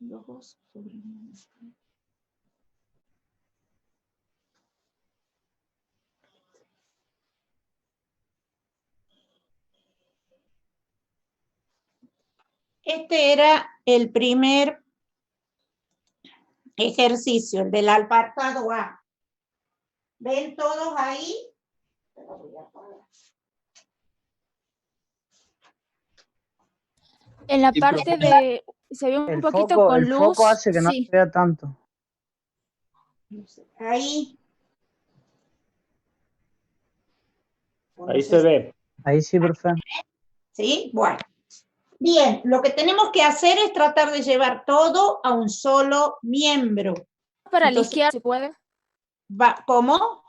2 sobre 9. Este era el primer ejercicio, el del apartado A. ¿Ven todos ahí? En la parte de... Se ve un poquito con luz. El foco hace que no se vea tanto. Ahí. Ahí se ve. Ahí sí, perfecto. ¿Sí? Bueno. Bien, lo que tenemos que hacer es tratar de llevar todo a un solo miembro. Para Entonces, la izquierda, ¿se puede? ¿Cómo?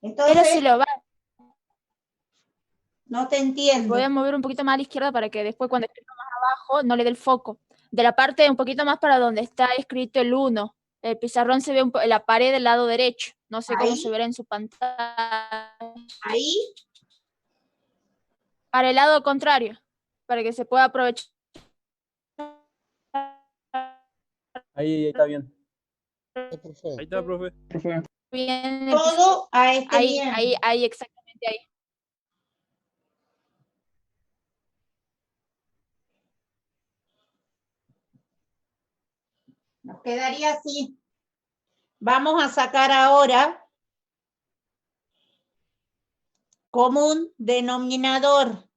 Entonces, Pero si lo va, no te entiendo. voy a mover un poquito más a la izquierda para que después cuando esté más abajo no le dé el foco. De la parte un poquito más para donde está escrito el 1. El pizarrón se ve en la pared del lado derecho. No sé cómo se verá en su pantalla. Ahí. Para el lado contrario, para que se pueda aprovechar. Ahí está bien. Ahí está, profe. Bien, Todo a este ahí, miembro. ahí, exactamente ahí. Nos quedaría así. Vamos a sacar ahora común denominador.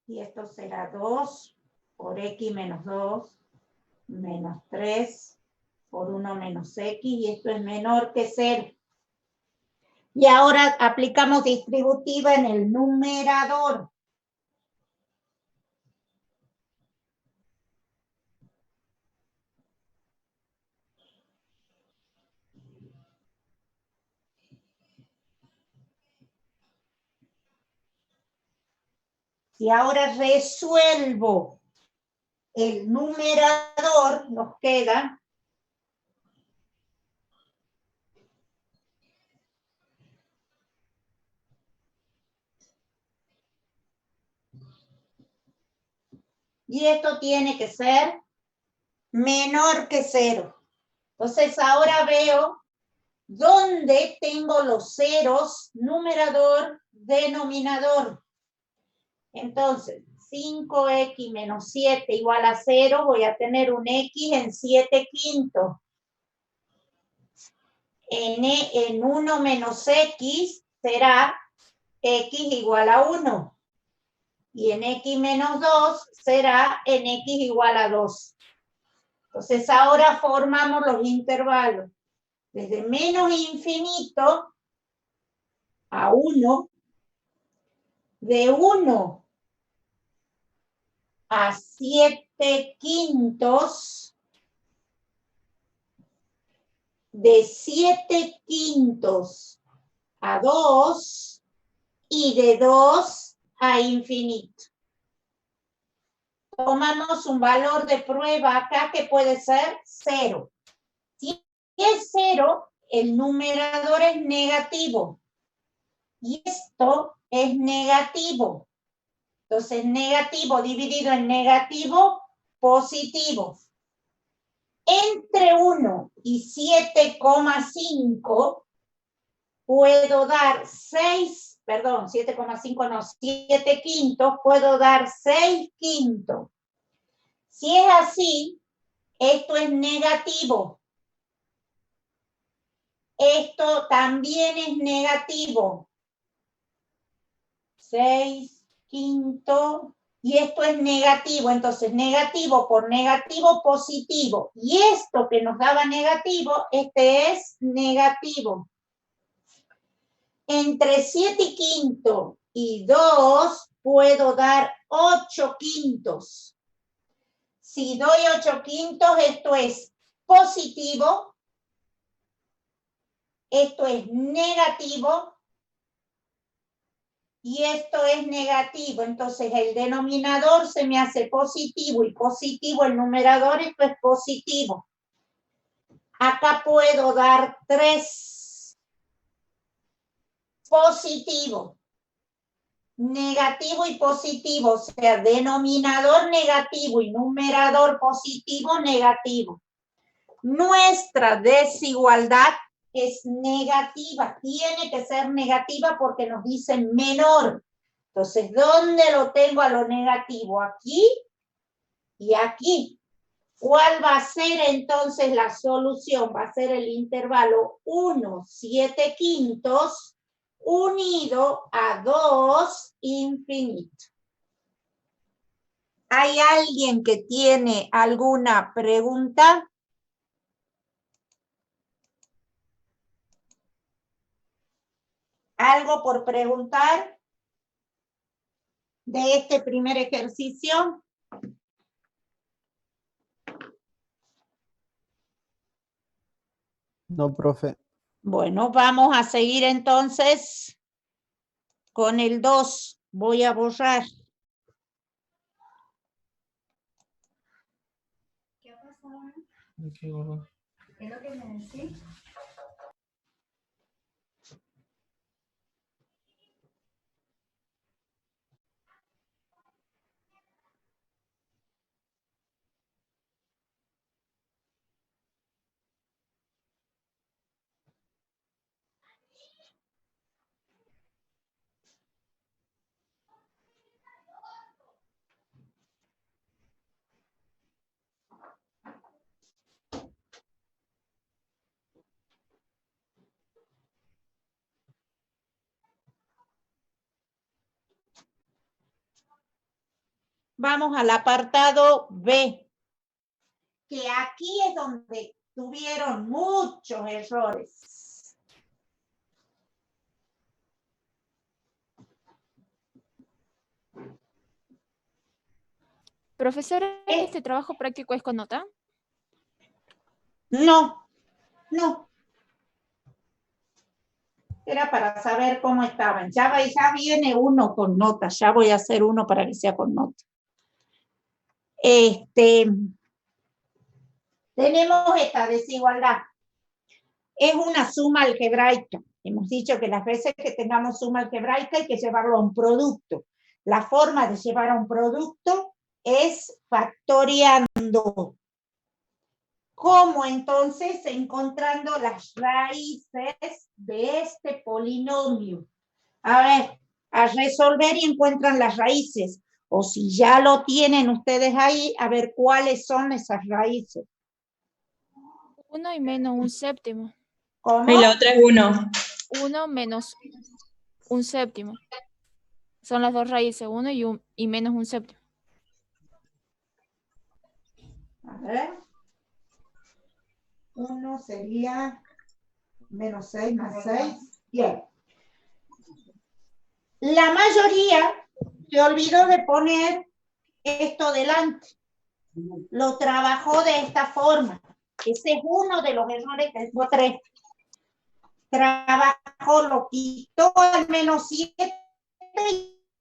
Y esto será 2 por x menos 2 menos 3 por 1 menos x, y esto es menor que 0. Y ahora aplicamos distributiva en el numerador. Si ahora resuelvo el numerador, nos queda y esto tiene que ser menor que 0. Entonces ahora veo dónde tengo los ceros, numerador, denominador. Entonces, 5x menos 7 igual a 0, voy a tener un x en 7 quintos. En 1 menos x será x igual a 1. Y en x menos 2 será en x igual a 2. Entonces ahora formamos los intervalos. Desde menos infinito a 1, de 1 a 7 quintos, de 7 quintos a 2 y de 2 a infinito. Tomamos un valor de prueba acá que puede ser 0. Si es 0, el numerador es negativo. Y esto es negativo. Entonces, negativo dividido en negativo, positivo. Entre 1 y 7,5 puedo dar 7 quintos, puedo dar 6 quintos. Si es así, esto es negativo. Esto también es negativo. 6 quintos. Y esto es negativo. Entonces, negativo por negativo, positivo. Y esto que nos daba negativo, este es negativo. Entre 7 quintos y 2 puedo dar 8 quintos. Si doy 8 quintos, esto es positivo. Esto es negativo. Y esto es negativo. Entonces, el denominador se me hace positivo y positivo el numerador, esto es positivo. Acá puedo dar 3. Positivo. Negativo y positivo, o sea, denominador negativo y numerador positivo, negativo. Nuestra desigualdad es negativa, tiene que ser negativa porque nos dicen menor. Entonces, ¿dónde lo tengo a lo negativo? Aquí y aquí. ¿Cuál va a ser entonces la solución? Va a ser el intervalo 1, 7/5 unido a 2 infinito. ¿Hay alguien que tiene alguna pregunta? ¿Algo por preguntar de este primer ejercicio? No, profe. Bueno, vamos a seguir entonces con el 2. Voy a borrar. ¿Qué ha pasado? ¿Qué es lo que me decís? Vamos al apartado B, que aquí es donde tuvieron muchos errores. Profesora, ¿este trabajo práctico es con nota? No, no. Era para saber cómo estaban. Ya viene uno con nota, ya voy a hacer uno para que sea con nota. Tenemos esta desigualdad. Es una suma algebraica. Hemos dicho que las veces que tengamos suma algebraica hay que llevarlo a un producto. La forma de llevar a un producto es factoreando. ¿Cómo entonces? Encontrando las raíces de este polinomio. A ver, a resolver y encuentran las raíces. O si ya lo tienen ustedes ahí, a ver cuáles son esas raíces. 1 y menos 1/7. ¿Cómo? Y la otra es 1. 1 menos 1/7. Son las dos raíces, 1 y menos 1/7. A ver. 1 sería menos 6 más 6. Bien. La mayoría se olvidó de poner esto delante. Lo trabajó de esta forma. Ese es uno de los errores que encontré. Trabajó, lo quitó al menos 7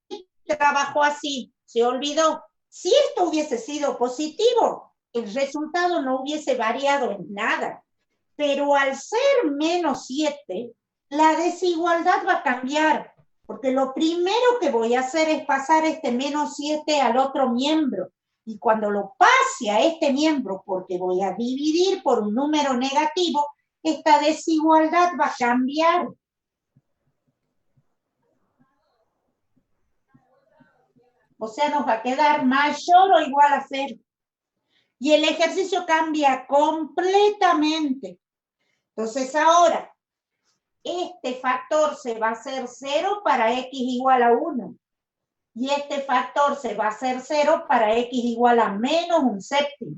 y trabajó así. Se olvidó. Si esto hubiese sido positivo, el resultado no hubiese variado en nada. Pero al ser menos 7, la desigualdad va a cambiar. Porque lo primero que voy a hacer es pasar este menos 7 al otro miembro. Y cuando lo pase a este miembro, porque voy a dividir por un número negativo, esta desigualdad va a cambiar. O sea, nos va a quedar mayor o igual a 0. Y el ejercicio cambia completamente. Entonces ahora, este factor se va a hacer 0 para x igual a 1. Y este factor se va a hacer 0 para x igual a menos 1/7.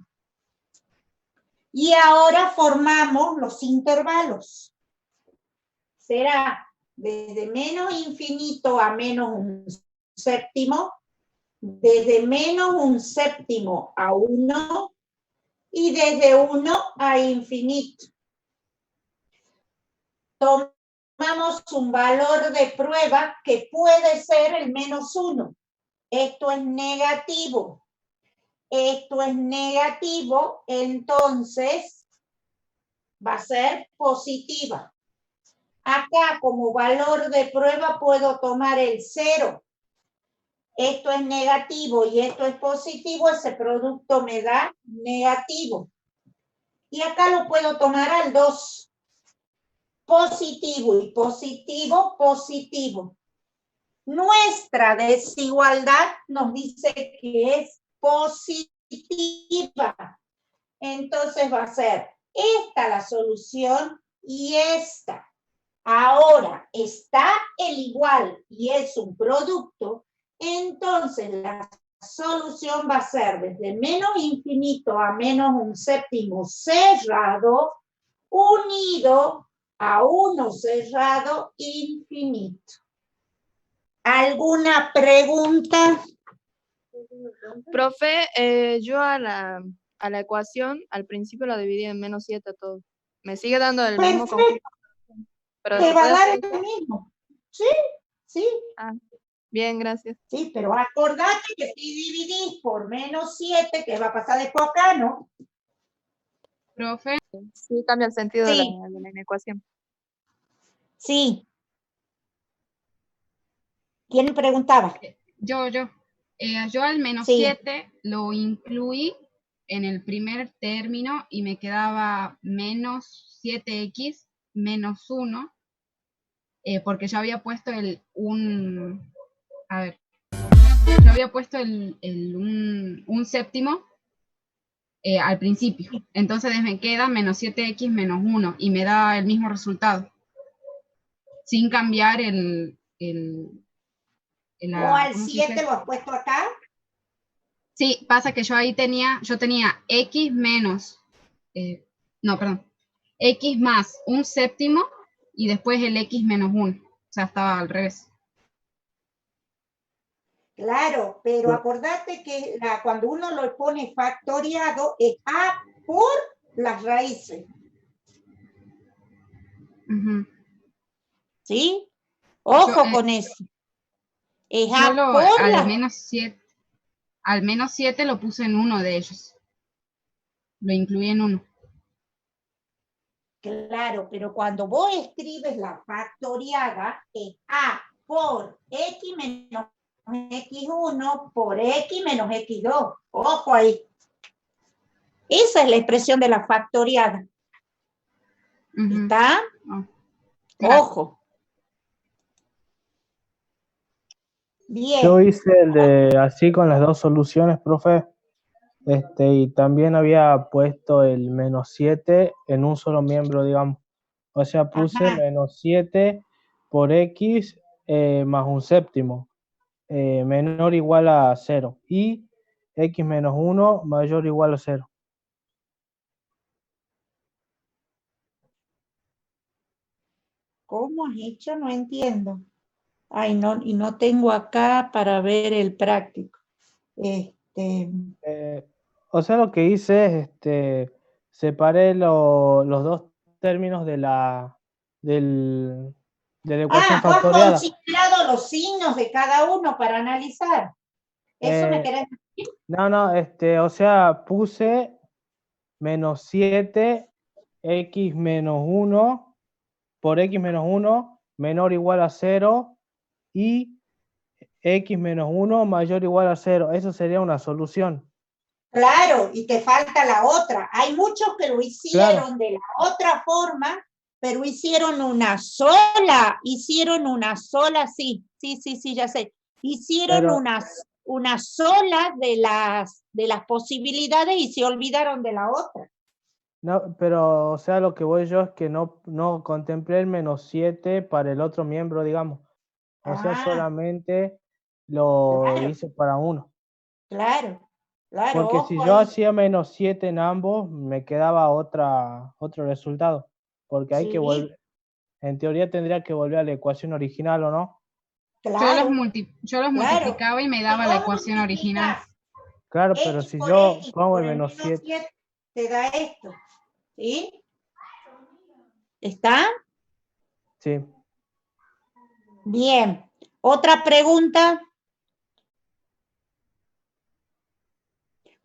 Y ahora formamos los intervalos. Será desde menos infinito a menos 1/7, desde menos 1/7 a 1 y desde 1 a infinito. Tomamos un valor de prueba que puede ser el menos 1. Esto es negativo. Esto es negativo, entonces va a ser positiva. Acá como valor de prueba puedo tomar el 0. Esto es negativo y esto es positivo, ese producto me da negativo. Y acá lo puedo tomar al 2. Positivo y positivo, positivo. Nuestra desigualdad nos dice que es positiva. Entonces va a ser esta la solución y esta. Ahora está el igual y es un producto, entonces la solución va a ser desde menos infinito a menos un séptimo cerrado, unido a uno cerrado infinito. ¿Alguna pregunta? Profe, yo a la ecuación al principio la dividí en -7 a todo. Me sigue dando el mismo conjunto. Pero Te se va a puede dar hacer. el mismo. Sí, sí. Ah, bien, gracias. Sí, pero acordate que si dividís por -7, ¿qué va a pasar después acá, no? Profe. Sí, cambia el sentido de Sí. la ecuación. Sí. ¿Quién preguntaba? Yo al Sí. -7 lo incluí en el primer término y me quedaba -7x menos 1, porque yo había puesto un séptimo al principio. Entonces me queda -7x menos 1 y me da el mismo resultado, sin cambiar ¿O al ¿cómo se 7 dice? lo has puesto acá? Sí, pasa que yo tenía x menos, x más un séptimo y después el x menos 1. O sea, estaba al revés. Claro, pero acordate que cuando uno lo pone factoriado es a por las raíces. Uh-huh. ¿Sí? Ojo con eso. Es Yo a por al -7 lo puse en uno de ellos. Lo incluí en uno. Claro, pero cuando vos escribes la factoriada es a por x menos x1 por x menos x2. Ojo ahí. Esa es la expresión de la factoriada. Uh-huh. ¿Está? Oh, claro. Ojo. Bien. Yo hice el de así con las dos soluciones, profe. Y también había puesto el -7 en un solo miembro, digamos. O sea, puse Ajá. -7 por x más un séptimo, menor o igual a 0. Y x menos 1 mayor o igual a 0. ¿Cómo has hecho? No entiendo. Ay, no, y no tengo acá para ver el práctico. O sea, lo que hice es, separé los dos términos de la ecuación ¿Tú has factoriada. considerado los signos de cada uno para analizar? ¿Eso me querés decir? No, o sea, puse -7 x menos 1 por x menos 1 menor o igual a 0 y x menos 1 mayor o igual a 0. Eso sería una solución. Claro, y te falta la otra. Hay muchos que lo hicieron Claro. de la otra forma, pero hicieron una sola, sí, ya sé. Hicieron Pero, una sola de las posibilidades y se olvidaron de la otra. no, pero, o sea, lo que voy yo es que no contemplé el -7 para el otro miembro, digamos. O sea, solamente lo Claro. hice para uno. Claro, Porque si ojo yo ahí. hacía -7 en ambos, me quedaba otro resultado. Porque hay que volver, en teoría tendría que volver a la ecuación original, ¿o no? Claro, Yo los multiplicaba y me daba la ecuación original. Claro, pero si yo pongo el -7 -7. te da esto, ¿sí? ¿Está? Sí. Bien. ¿Otra pregunta?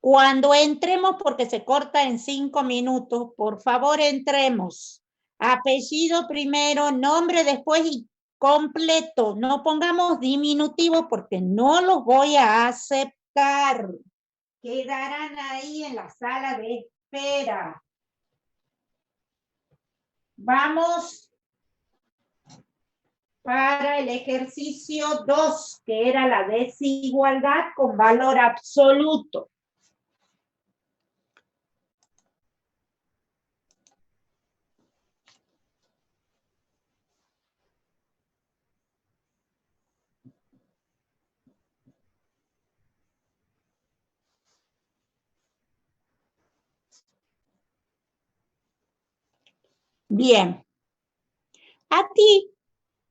Cuando entremos, porque se corta en 5 minutos, por favor entremos. Apellido primero, nombre después y completo. No pongamos diminutivo porque no los voy a aceptar. Quedarán ahí en la sala de espera. Vamos para el ejercicio 2, que era la desigualdad con valor absoluto. Bien. Aquí,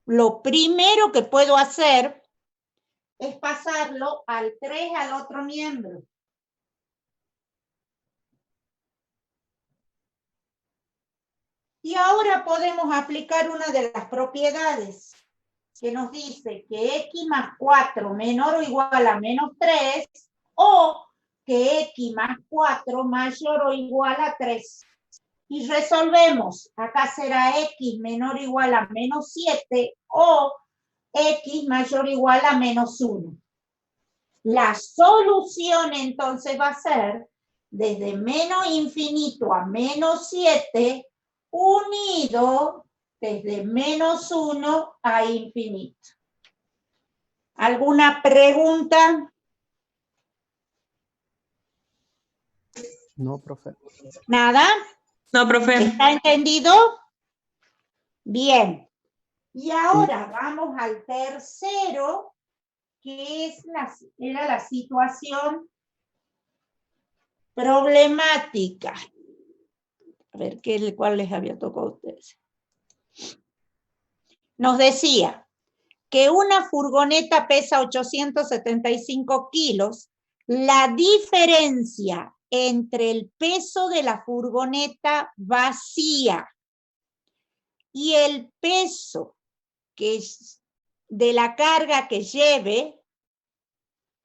lo primero que puedo hacer es pasarlo al 3 al otro miembro. Y ahora podemos aplicar una de las propiedades que nos dice que x más 4 menor o igual a menos 3 o que x más 4 mayor o igual a 3. Y resolvemos. Acá será x menor o igual a menos 7 o x mayor o igual a menos 1. La solución entonces va a ser desde menos infinito a menos 7 unido desde menos 1 a infinito. ¿Alguna pregunta? No, profe. ¿Nada? No, profe. ¿Está entendido? Bien. Y ahora vamos al tercero, que es era la situación problemática. A ver, ¿cuál les había tocado a ustedes? Nos decía que una furgoneta pesa 875 kilos. La diferencia entre el peso de la furgoneta vacía y el peso de la carga que lleve,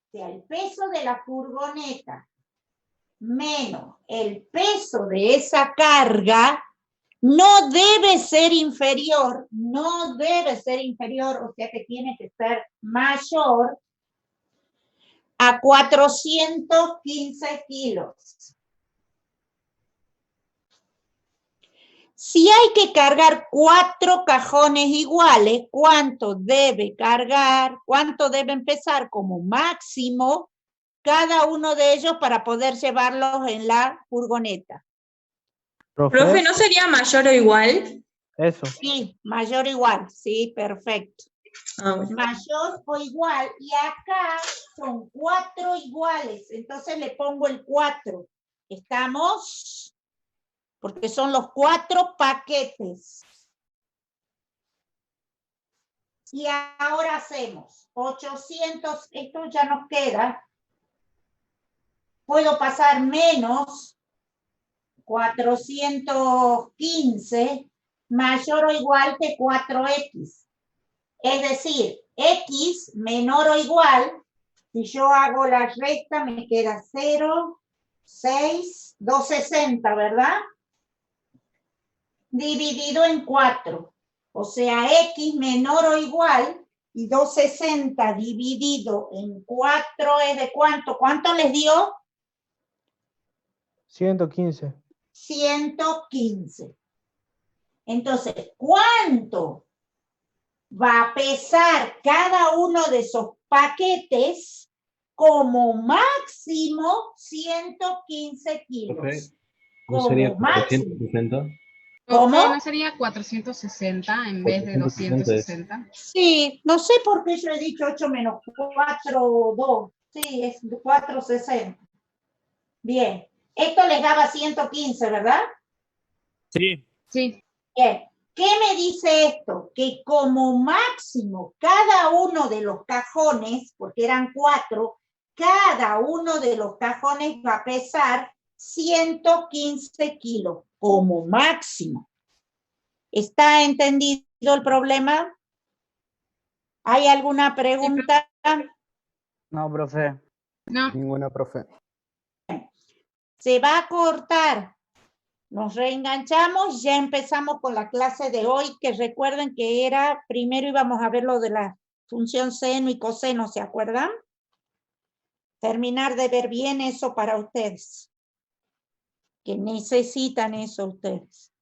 o sea, el peso de la furgoneta menos el peso de esa carga, no debe ser inferior, o sea que tiene que ser mayor a 415 kilos. Si hay que cargar 4 cajones iguales, ¿cuánto debe pesar como máximo cada uno de ellos para poder llevarlos en la furgoneta? Profe, ¿no sería mayor o igual? Eso. Sí, mayor o igual, sí, perfecto. Ah, bueno. Mayor o igual, y acá son 4 iguales, entonces le pongo el 4. ¿Estamos? Porque son los 4 paquetes. Y ahora hacemos 800, esto ya nos queda. Puedo pasar menos 415 mayor o igual que 4x. Es decir, x menor o igual, si yo hago la resta me queda 0, 6, 260, ¿verdad? Dividido en 4. O sea, x menor o igual y 260 dividido en 4 es de ¿cuánto? ¿Cuánto les dio? 115. 115. Entonces, ¿cuánto va a pesar cada uno de esos paquetes? Como máximo 115 kilos. Profe, ¿no Como sería máximo. 460? ¿Cómo? ¿No sería 460 en vez de 260? Sí, no sé por qué yo he dicho 8 menos 4, 2. Sí, es 460. Bien. Esto les daba 115, ¿verdad? Sí. Sí. Bien. ¿Qué me dice esto? Que como máximo cada uno de los cajones, porque eran 4, cada uno de los cajones va a pesar 115 kilos, como máximo. ¿Está entendido el problema? ¿Hay alguna pregunta? No, profe. No. Ninguna, profe. Se va a cortar. Nos reenganchamos, ya empezamos con la clase de hoy, que recuerden que era, primero íbamos a ver lo de la función seno y coseno, ¿se acuerdan? Terminar de ver bien eso para ustedes, que necesitan eso ustedes.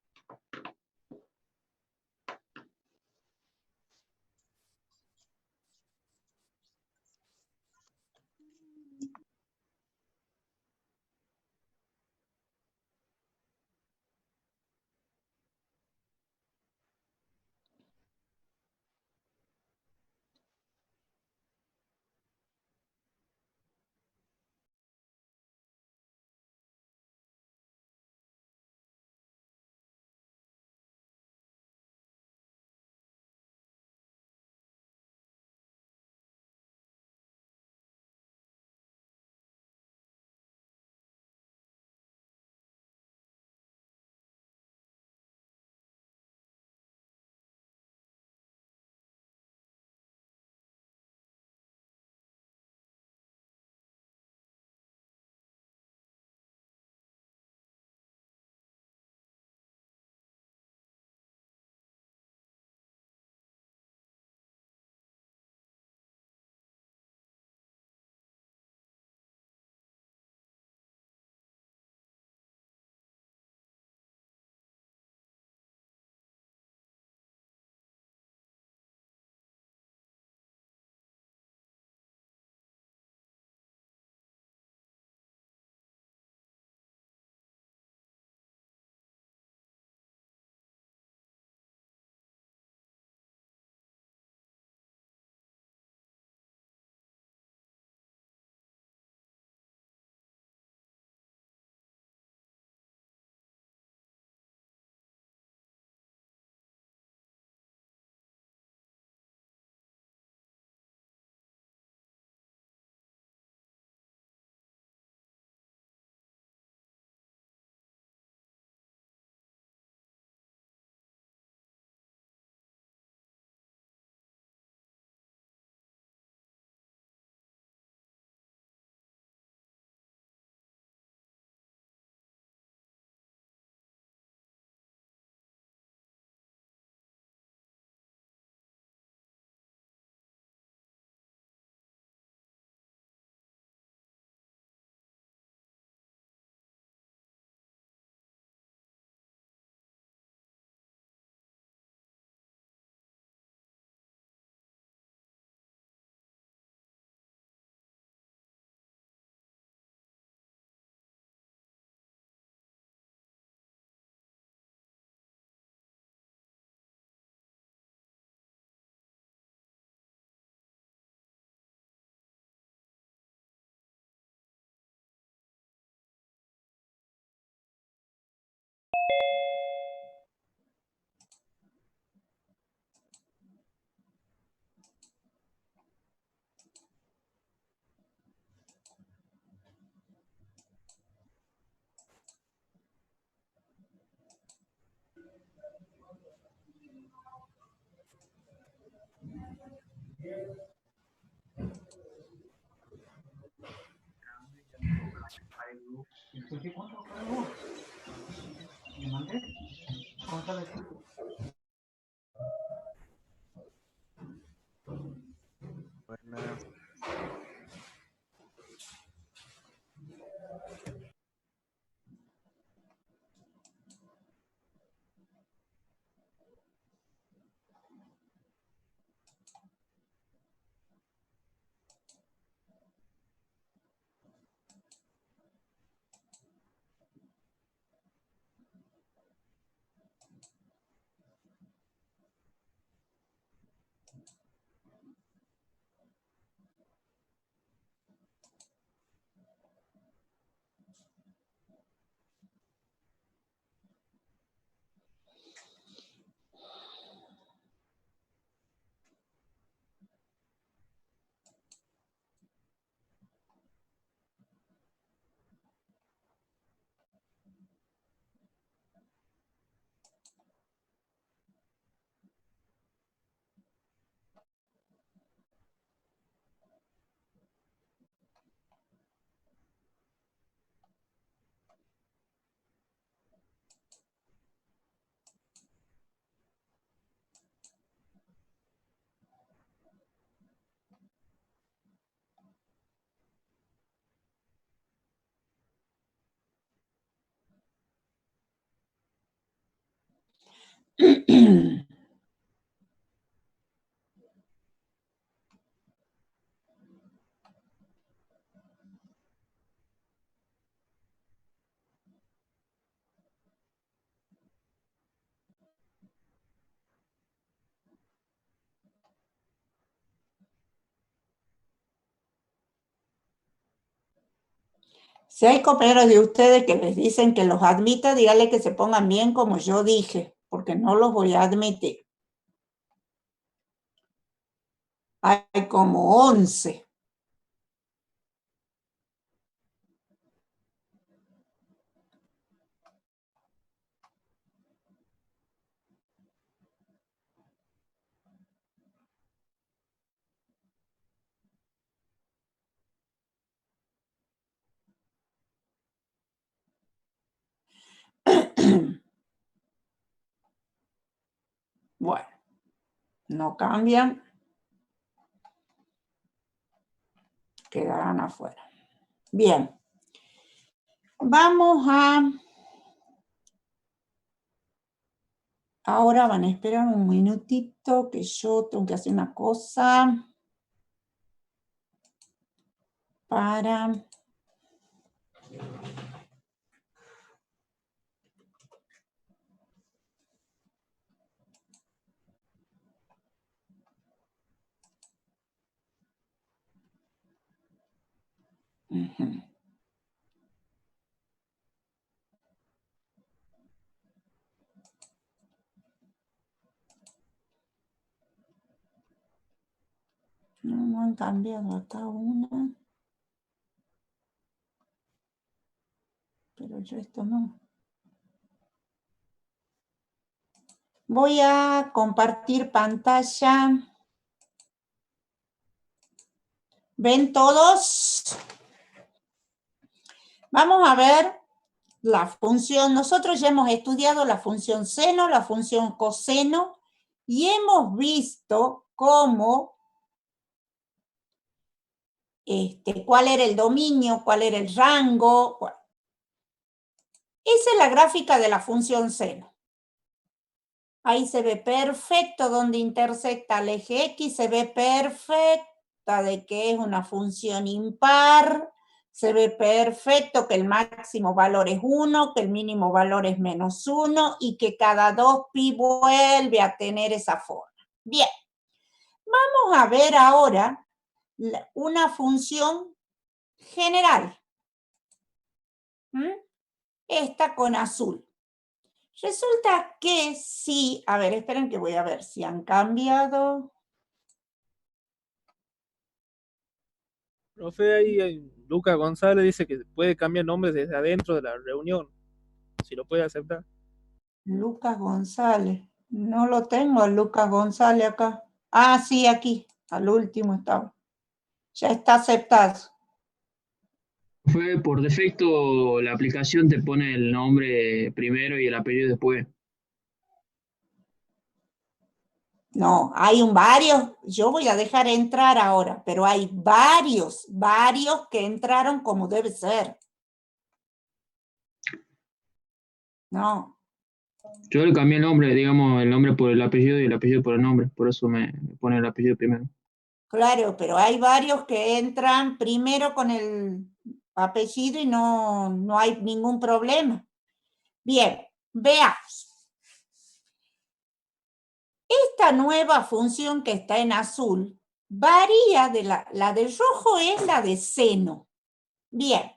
Buenas. Si hay compañeros de ustedes que les dicen que los admita, díganle que se pongan bien como yo dije, porque no los voy a admitir. Hay como 11. Bueno, no cambian. Quedarán afuera. Bien. Vamos a... Ahora van a esperar un minutito que yo tengo que hacer una cosa para... Ujú. No han cambiado acá una. Pero yo esto no. Voy a compartir pantalla. ¿Ven todos? Vamos a ver la función. Nosotros ya hemos estudiado la función seno, la función coseno, y hemos visto cómo, cuál era el dominio, cuál era el rango. Bueno, esa es la gráfica de la función seno. Ahí se ve perfecto donde intersecta el eje X, se ve perfecta de que es una función impar, se ve perfecto que el máximo valor es 1, que el mínimo valor es -1 y que cada 2pi vuelve a tener esa forma. Bien, vamos a ver ahora una función general. Esta con azul. Resulta que sí, a ver, esperen que voy a ver si han cambiado. Profe, ahí Lucas González dice que puede cambiar nombres desde adentro de la reunión, si lo puede aceptar. Lucas González. No lo tengo a Lucas González acá. Ah, sí, aquí. Al último estaba. Ya está aceptado. Fue por defecto, la aplicación te pone el nombre primero y el apellido después. No, hay varios. Yo voy a dejar entrar ahora, pero hay varios que entraron como debe ser. No. Yo le cambié el nombre, digamos, el nombre por el apellido y el apellido por el nombre. Por eso me pone el apellido primero. Claro, pero hay varios que entran primero con el apellido y no hay ningún problema. Bien, veamos. Esta nueva función que está en azul varía de la de rojo es la de seno. Bien,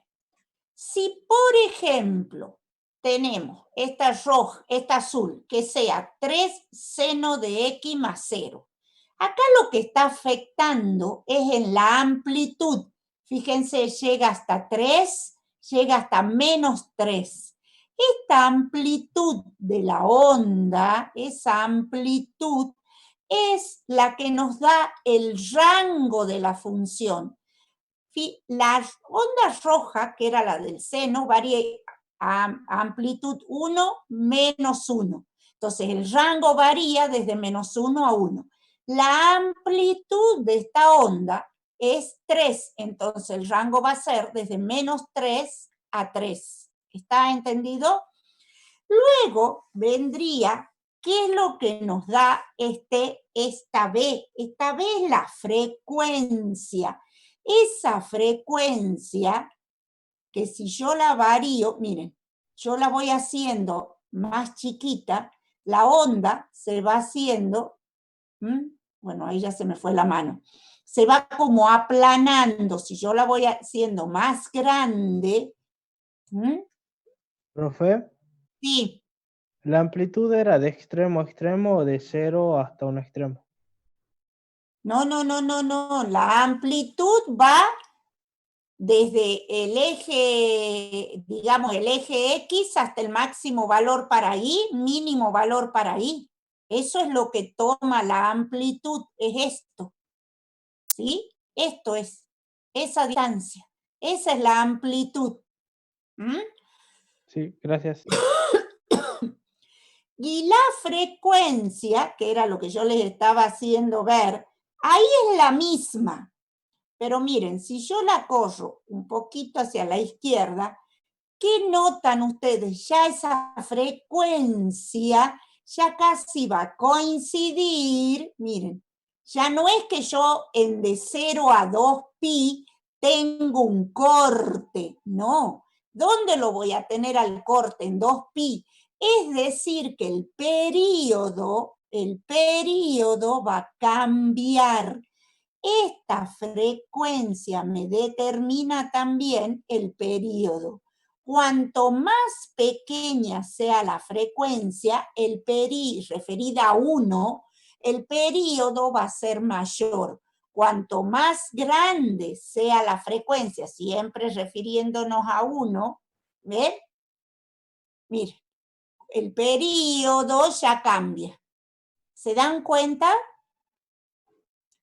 si por ejemplo tenemos esta roja, esta azul, que sea 3 seno de x más 0. Acá lo que está afectando es en la amplitud. Fíjense, llega hasta 3, llega hasta -3. Esta amplitud de la onda, esa amplitud, es la que nos da el rango de la función. La onda roja, que era la del seno, varía a amplitud 1, -1. Entonces, el rango varía desde -1 a 1. La amplitud de esta onda es 3, entonces el rango va a ser desde -3 a 3. ¿Está entendido? Luego vendría ¿qué es lo que nos da esta B? Esta B es la frecuencia. Esa frecuencia, que si yo la varío, miren, yo la voy haciendo más chiquita, la onda se va haciendo, bueno, ahí ya se me fue la mano, se va como aplanando. Si yo la voy haciendo más grande, Profe, sí, ¿la amplitud era de extremo a extremo o de 0 hasta un extremo? no, la amplitud va desde el eje, digamos, el eje X hasta el máximo valor para Y, mínimo valor para Y. Eso es lo que toma la amplitud, es esto. ¿Sí? Esto es, esa distancia. Esa es la amplitud. Sí, gracias. Y la frecuencia, que era lo que yo les estaba haciendo ver, ahí es la misma. Pero miren, si yo la corro un poquito hacia la izquierda, ¿qué notan ustedes? Ya esa frecuencia ya casi va a coincidir. Miren, ya no es que yo en de 0 a 2pi tengo un corte, no. ¿Dónde lo voy a tener al corte? En 2pi. Es decir, que el período va a cambiar. Esta frecuencia me determina también el período. Cuanto más pequeña sea la frecuencia, referida a 1, el período va a ser mayor. Cuanto más grande sea la frecuencia, siempre refiriéndonos a 1, ¿ven? Mire, el período ya cambia. ¿Se dan cuenta?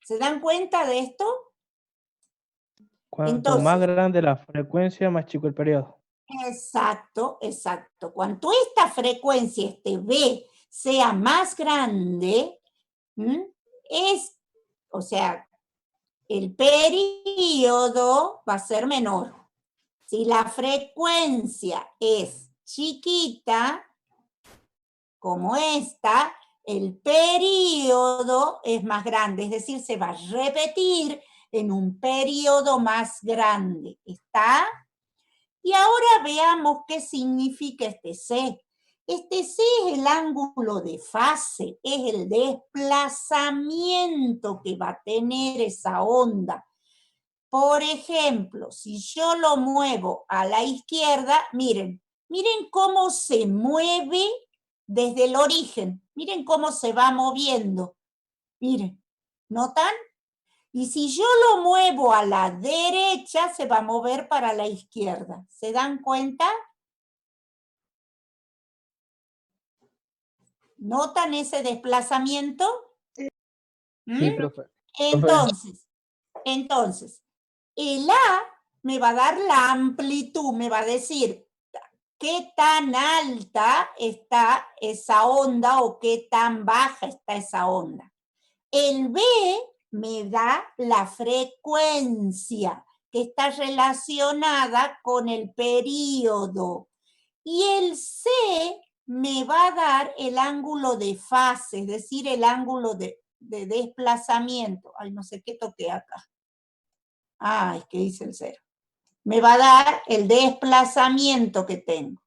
¿Se dan cuenta de esto? Cuanto Entonces, más grande la frecuencia, más chico el periodo. Exacto. Cuanto esta frecuencia, este B, sea más grande, o sea, el período va a ser menor. Si la frecuencia es chiquita, como esta, el período es más grande, es decir, se va a repetir en un período más grande. ¿Está? Y ahora veamos qué significa este C. Este C es el ángulo de fase, es el desplazamiento que va a tener esa onda. Por ejemplo, si yo lo muevo a la izquierda, miren cómo se mueve desde el origen. Miren cómo se va moviendo. Miren, ¿notan? Y si yo lo muevo a la derecha, se va a mover para la izquierda. ¿Se dan cuenta? ¿Notan ese desplazamiento? Sí, profe. Entonces, el A me va a dar la amplitud, me va a decir qué tan alta está esa onda o qué tan baja está esa onda. El B me da la frecuencia que está relacionada con el período. Y el C me va a dar el ángulo de fase, es decir, el ángulo de desplazamiento. Ay, no sé qué toqué acá. Ah, es que hice el 0. Me va a dar el desplazamiento que tengo,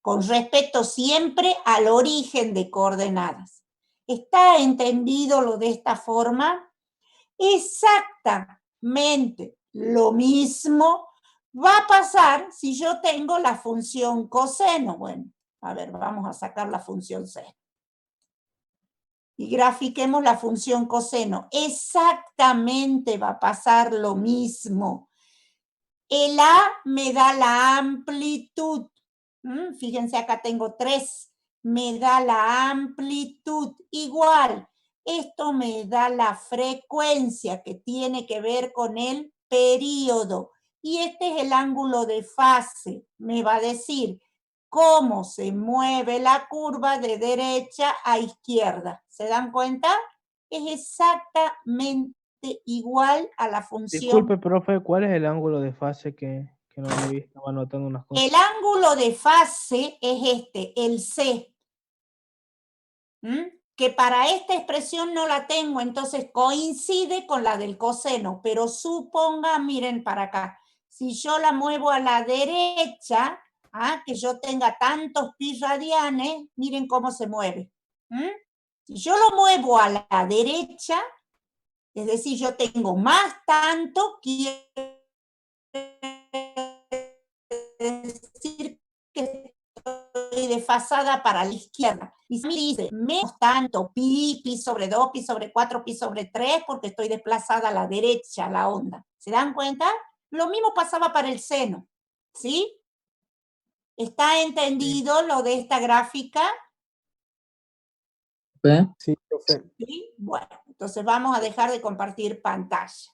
con respecto siempre al origen de coordenadas. ¿Está entendido lo de esta forma? Exactamente lo mismo va a pasar si yo tengo la función coseno. Bueno, a ver, vamos a sacar la función seno. Y grafiquemos la función coseno. Exactamente va a pasar lo mismo. El A me da la amplitud. Fíjense, acá tengo 3. Me da la amplitud igual. Esto me da la frecuencia que tiene que ver con el período. Y este es el ángulo de fase. Me va a decir cómo se mueve la curva de derecha a izquierda. ¿Se dan cuenta? Es exactamente igual a la función. Disculpe, profe, ¿cuál es el ángulo de fase que no lo vi? Estaba anotando unas cosas. El ángulo de fase es el C. que para esta expresión no la tengo, entonces coincide con la del coseno, pero suponga, miren para acá, si yo la muevo a la derecha, que yo tenga tantos pi radianes, miren cómo se mueve. Si yo lo muevo a la derecha, es decir, yo tengo más tanto, quiere decir que estoy desfasada para la izquierda. Y si me dice menos tanto, pi sobre 2, pi sobre 4, pi sobre 3, porque estoy desplazada a la derecha, la onda. ¿Se dan cuenta? Lo mismo pasaba para el seno, ¿sí? ¿Está entendido lo de esta gráfica? Sí, profe. ¿Sí? Bueno, entonces vamos a dejar de compartir pantalla.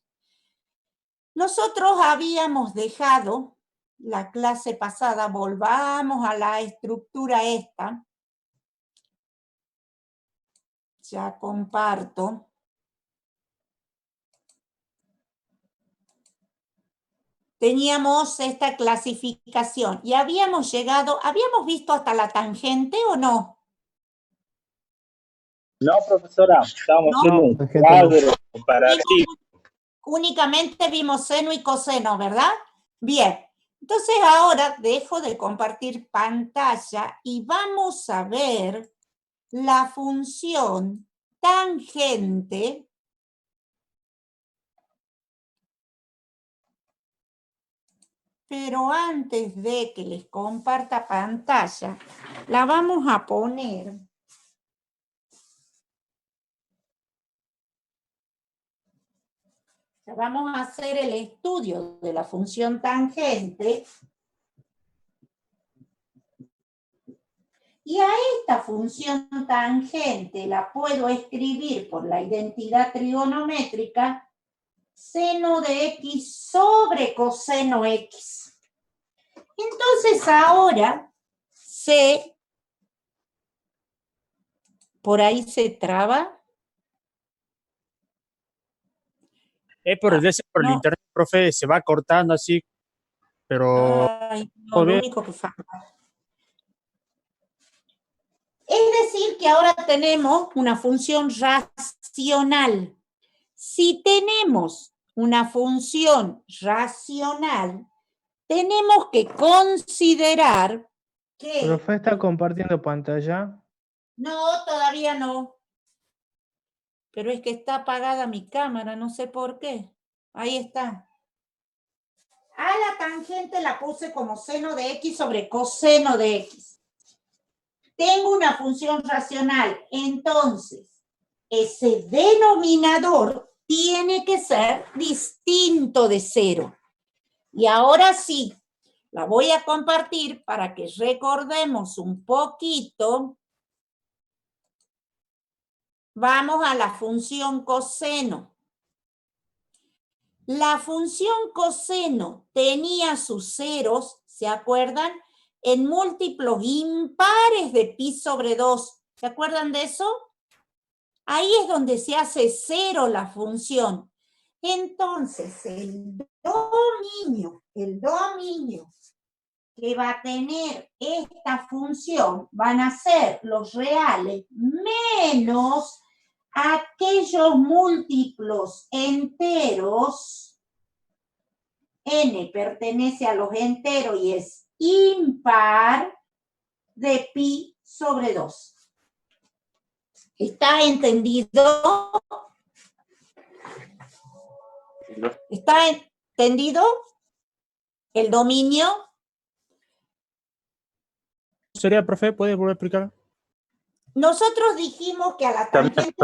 Nosotros habíamos dejado la clase pasada, volvamos a la estructura esta. Ya comparto. Teníamos esta clasificación y habíamos visto hasta la tangente o no? No, profesora, estábamos ¿No? haciendo un cuadro comparativo. Únicamente vimos seno y coseno, ¿verdad? Bien, entonces ahora dejo de compartir pantalla y vamos a ver la función tangente pero antes de que les comparta pantalla, la vamos a poner vamos a hacer el estudio de la función tangente y a esta función tangente la puedo escribir por la identidad trigonométrica seno de x sobre coseno x. Entonces ahora por ahí se traba. Por el internet, profe, se va cortando así, pero... Ay, no, lo único que falta. Es decir, que ahora tenemos una función racional. Si tenemos una función racional, tenemos que considerar que... ¿Profe está compartiendo pantalla? No, todavía no. Pero es que está apagada mi cámara, no sé por qué. Ahí está. A la tangente la puse como seno de x sobre coseno de x. Tengo una función racional, entonces ese denominador tiene que ser distinto de 0. Y ahora sí, la voy a compartir para que recordemos un poquito. Vamos a la función coseno. La función coseno tenía sus ceros, ¿se acuerdan? En múltiplos impares de pi sobre 2. ¿Se acuerdan de eso? Ahí es donde se hace 0 la función. Entonces, el dominio que va a tener esta función van a ser los reales menos aquellos múltiplos enteros. N pertenece a los enteros y es impar de pi sobre 2. ¿Está entendido? ¿Está entendido el dominio? ¿Sería, profe? ¿Puede volver a explicar? Nosotros dijimos que a la tangente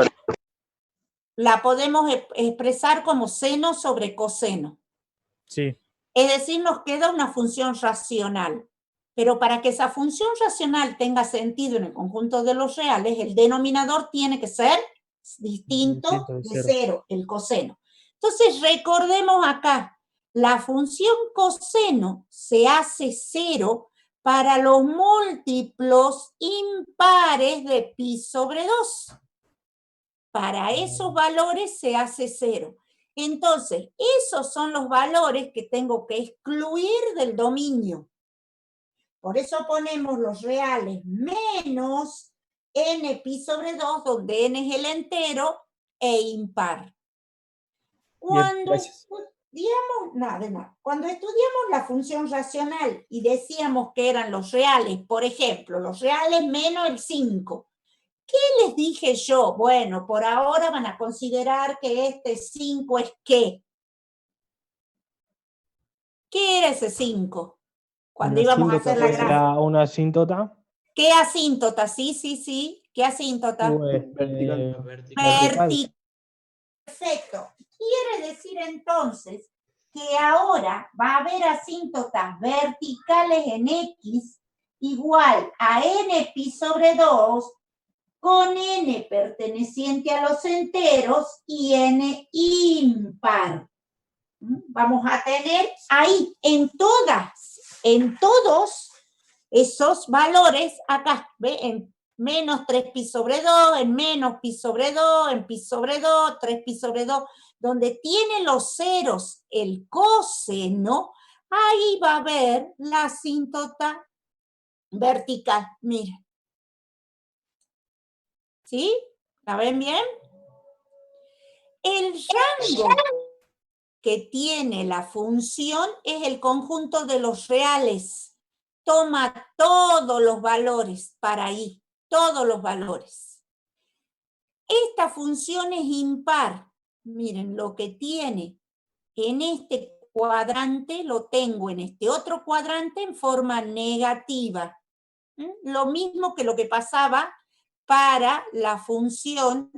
la podemos expresar como seno sobre coseno. Sí. Es decir, nos queda una función racional. Pero para que esa función racional tenga sentido en el conjunto de los reales, el denominador tiene que ser distinto de 0, el coseno. Entonces, recordemos acá, la función coseno se hace 0 para los múltiplos impares de pi sobre 2. Para esos valores se hace 0. Entonces, esos son los valores que tengo que excluir del dominio. Por eso ponemos los reales menos n pi sobre 2, donde n es el entero e impar. Cuando cuando estudiamos la función racional y decíamos que eran los reales, por ejemplo, los reales menos el 5, ¿qué les dije yo? Bueno, por ahora van a considerar que este 5 es ¿qué? ¿Qué era ese 5? Cuando íbamos a hacer la gráfica. ¿Era una asíntota? ¿Qué asíntota? Sí. ¿Qué asíntota? Vertical. Perfecto. Quiere decir entonces que ahora va a haber asíntotas verticales en X igual a n pi sobre 2 con n perteneciente a los enteros y n impar. Vamos a tener ahí en todos esos valores acá, ¿ve? En menos 3 pi sobre 2, en menos pi sobre 2, en pi sobre 2, 3 pi sobre 2, donde tiene los ceros el coseno, ahí va a haber la asíntota vertical. Miren. ¿Sí? ¿La ven bien? El rango que tiene la función es el conjunto de los reales. Toma todos los valores para ahí, todos los valores. Esta función es impar. Miren, lo que tiene en este cuadrante lo tengo en este otro cuadrante en forma negativa. Lo mismo que lo que pasaba para la función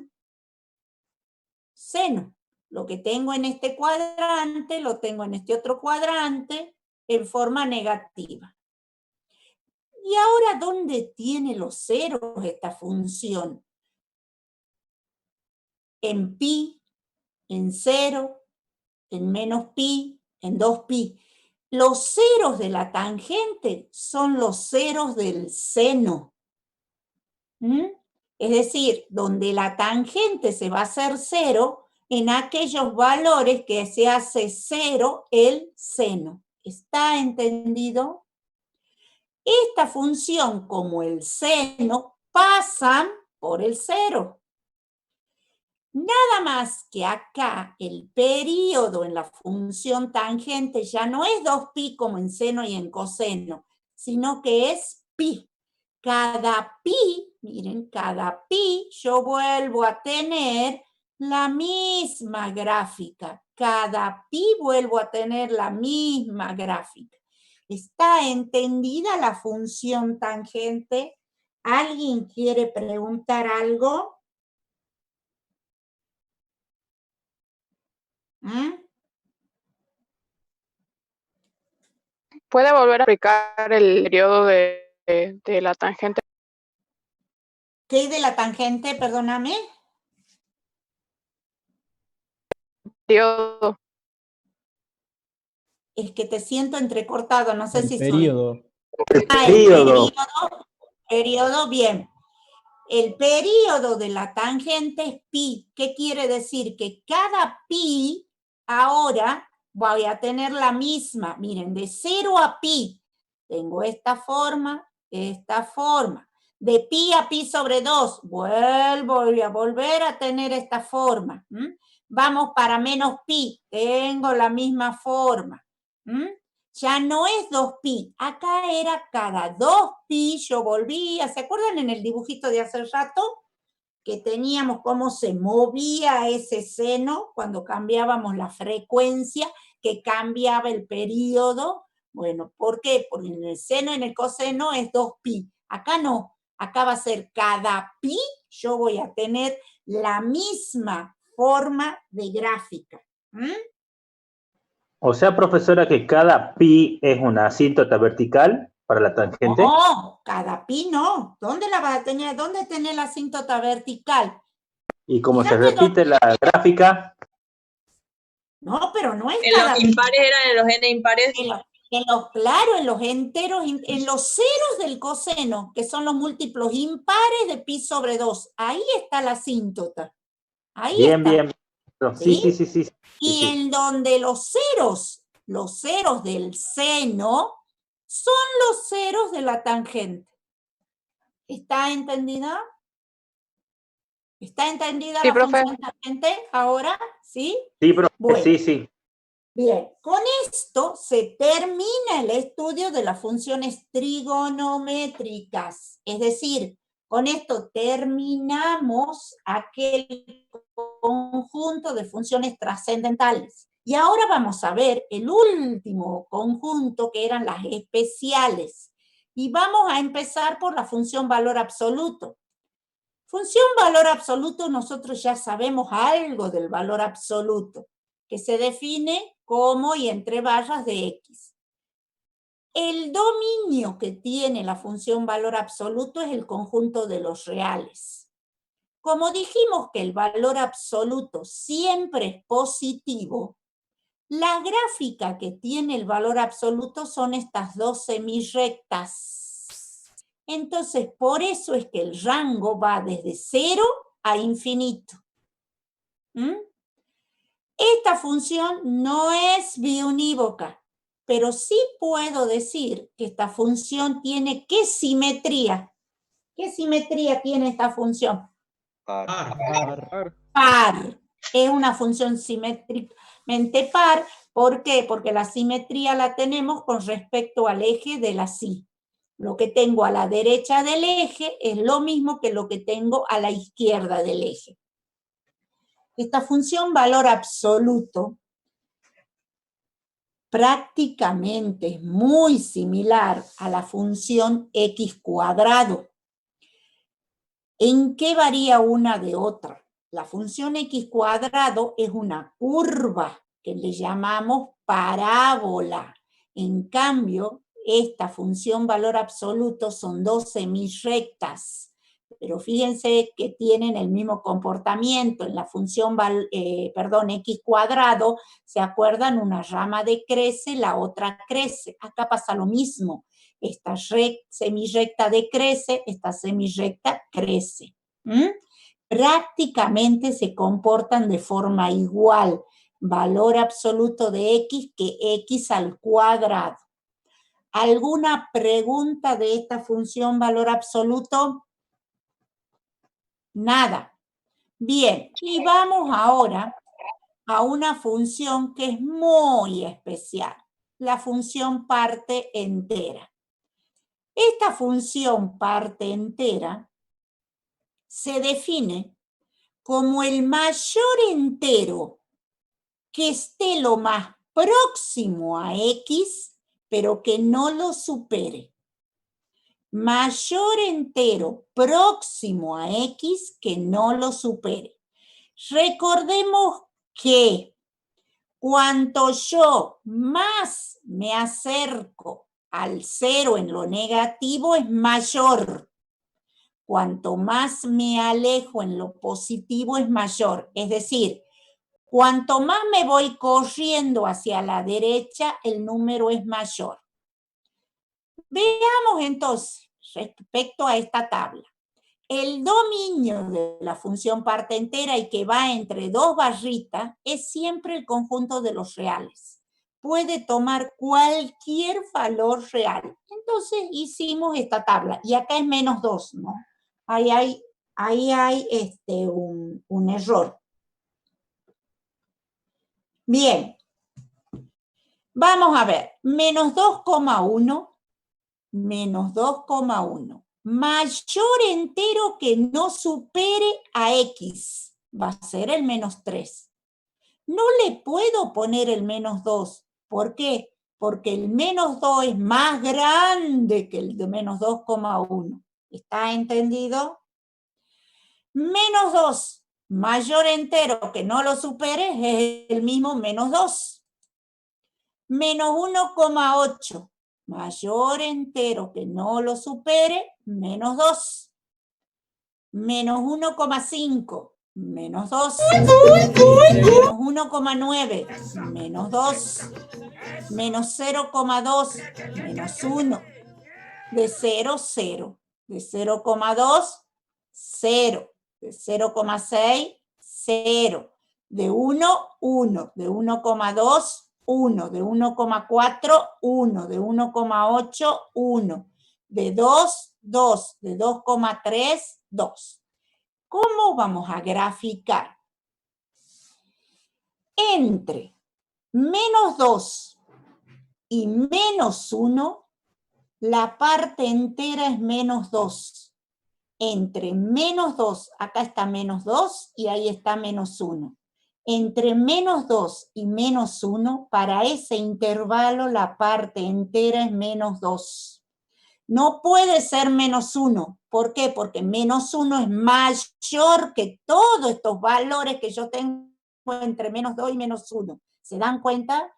seno. Lo que tengo en este cuadrante, lo tengo en este otro cuadrante en forma negativa. ¿Y ahora dónde tiene los ceros esta función? En pi, en 0, en menos pi, en 2pi. Los ceros de la tangente son los ceros del seno. Es decir, donde la tangente se va a hacer 0, en aquellos valores que se hace 0 el seno. ¿Está entendido? Esta función como el seno pasan por el 0. Nada más que acá el período en la función tangente ya no es 2pi como en seno y en coseno, sino que es pi. Cada pi, miren, cada pi yo vuelvo a tener la misma gráfica. Cada pi vuelvo a tener la misma gráfica. ¿Está entendida la función tangente? ¿Alguien quiere preguntar algo? ¿Puede volver a explicar el periodo de la tangente? ¿Qué de la tangente? Perdóname. Periodo. Es que te siento entrecortado, no sé si Periodo. Periodo, bien. El periodo de la tangente es pi. ¿Qué quiere decir? Que cada pi ahora voy a tener la misma. Miren, de 0 a pi tengo esta forma, esta forma. De pi a pi sobre 2 vuelvo a volver a tener esta forma. Vamos para menos pi, tengo la misma forma. Ya no es 2pi, acá era cada 2pi, yo volvía, ¿se acuerdan en el dibujito de hace rato? Que teníamos cómo se movía ese seno cuando cambiábamos la frecuencia, que cambiaba el periodo. Bueno, ¿por qué? Porque en el seno y en el coseno es 2pi, acá no, acá va a ser cada pi, yo voy a tener la misma forma de gráfica. O sea, profesora, que cada pi es una asíntota vertical para la tangente. No, cada pi no. ¿Dónde la vas a tener? ¿Dónde tenés la asíntota vertical? Y como se repite la gráfica. No, pero no es en cada los pi. impares eran en los n impares. Claro, en los enteros, en los ceros del coseno, que son los múltiplos impares de pi sobre 2. Ahí está la asíntota. Ahí bien, está. bien. Sí. Y en donde los ceros del seno son los ceros de la tangente. ¿Está entendida? ¿Está entendida Sí, la profe. función tangente ahora? ¿Sí? Sí, profe, Bueno. sí. Bien, con esto se termina el estudio de las funciones trigonométricas. Es decir, con esto terminamos aquel conjunto de funciones trascendentales. Y ahora vamos a ver el último conjunto, que eran las especiales. Y vamos a empezar por la función valor absoluto. Función valor absoluto, nosotros ya sabemos algo del valor absoluto, que se define como y entre barras de X. El dominio que tiene la función valor absoluto es el conjunto de los reales. Como dijimos que el valor absoluto siempre es positivo, la gráfica que tiene el valor absoluto son estas dos semirrectas. Entonces, por eso es que el rango va desde 0 a infinito. Esta función no es biunívoca, pero sí puedo decir que esta función tiene ¿qué simetría? ¿Qué simetría tiene esta función? Par. Par. Es una función simétricamente par. ¿Por qué? Porque la simetría la tenemos con respecto al eje de la sí. Lo que tengo a la derecha del eje es lo mismo que lo que tengo a la izquierda del eje. Esta función valor absoluto prácticamente es muy similar a la función x cuadrado. ¿En qué varía una de otra? La función x cuadrado es una curva que le llamamos parábola. En cambio, esta función valor absoluto son dos semirrectas. Pero fíjense que tienen el mismo comportamiento. En la función x cuadrado, ¿se acuerdan? Una rama decrece, la otra crece. Acá pasa lo mismo. Esta semirrecta decrece, esta semirrecta crece. Prácticamente se comportan de forma igual. Valor absoluto de x que x al cuadrado. ¿Alguna pregunta de esta función valor absoluto? Nada. Bien, y vamos ahora a una función que es muy especial, la función parte entera. Esta función parte entera se define como el mayor entero que esté lo más próximo a x, pero que no lo supere. Mayor entero próximo a x que no lo supere. Recordemos que cuanto yo más me acerco al cero en lo negativo es mayor. Cuanto más me alejo en lo positivo es mayor. Es decir, cuanto más me voy corriendo hacia la derecha, el número es mayor. Veamos entonces respecto a esta tabla. El dominio de la función parte entera y que va entre dos barritas es siempre el conjunto de los reales. Puede tomar cualquier valor real. Entonces hicimos esta tabla y acá es menos 2, ¿no? Ahí hay un error. Bien. Vamos a ver. Menos 2,1. Menos 2,1. Mayor entero que no supere a x. Va a ser el menos 3. No le puedo poner el menos 2. ¿Por qué? Porque el menos 2 es más grande que el de menos 2,1. ¿Está entendido? Menos 2, mayor entero que no lo supere, es el mismo menos 2. Menos 1,8, mayor entero que no lo supere, menos 2. Menos 1,5, menos 2. Menos 1,9, menos 2. Menos 0,2, menos 1. De 0, 0. De 0,2, 0. De 0,6, 0. De 1, 1. De 1,2, 1. De 1,4, 1. De 1,8, 1. De 2, 2. De 2,3, 2. ¿Cómo vamos a graficar? Entre menos 2 y menos 1, la parte entera es menos 2. Entre menos 2, acá está menos 2 y ahí está menos 1. Entre menos 2 y menos 1, para ese intervalo la parte entera es menos 2. No puede ser menos 1. ¿Por qué? Porque menos 1 es mayor que todos estos valores que yo tengo entre menos 2 y menos 1. ¿Se dan cuenta?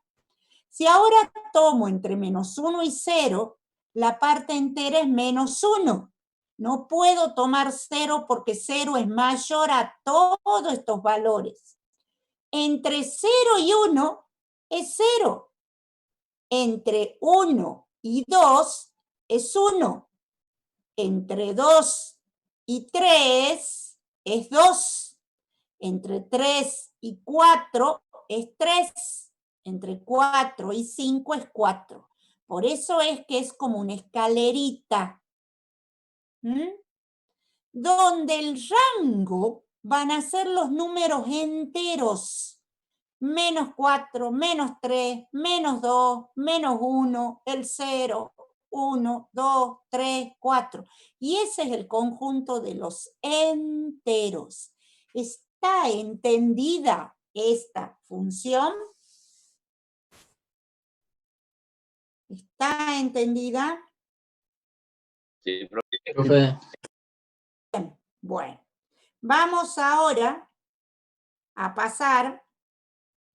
Si ahora tomo entre menos 1 y 0, la parte entera es menos 1. No puedo tomar 0 porque 0 es mayor a todos estos valores. Entre 0 y 1 es 0. Entre 1 y 2 es 1. Entre 2 y 3 es 2. Entre 3 y 4 es 3. Entre 4 y 5 es 4. Por eso es que es como una escalerita. Donde el rango van a ser los números enteros. Menos 4, menos 3, menos 2, menos 1, el 0, 1, 2, 3, 4. Y ese es el conjunto de los enteros. ¿Está entendida esta función? ¿Está entendida? Sí, profe. Bien, bueno. Vamos ahora a pasar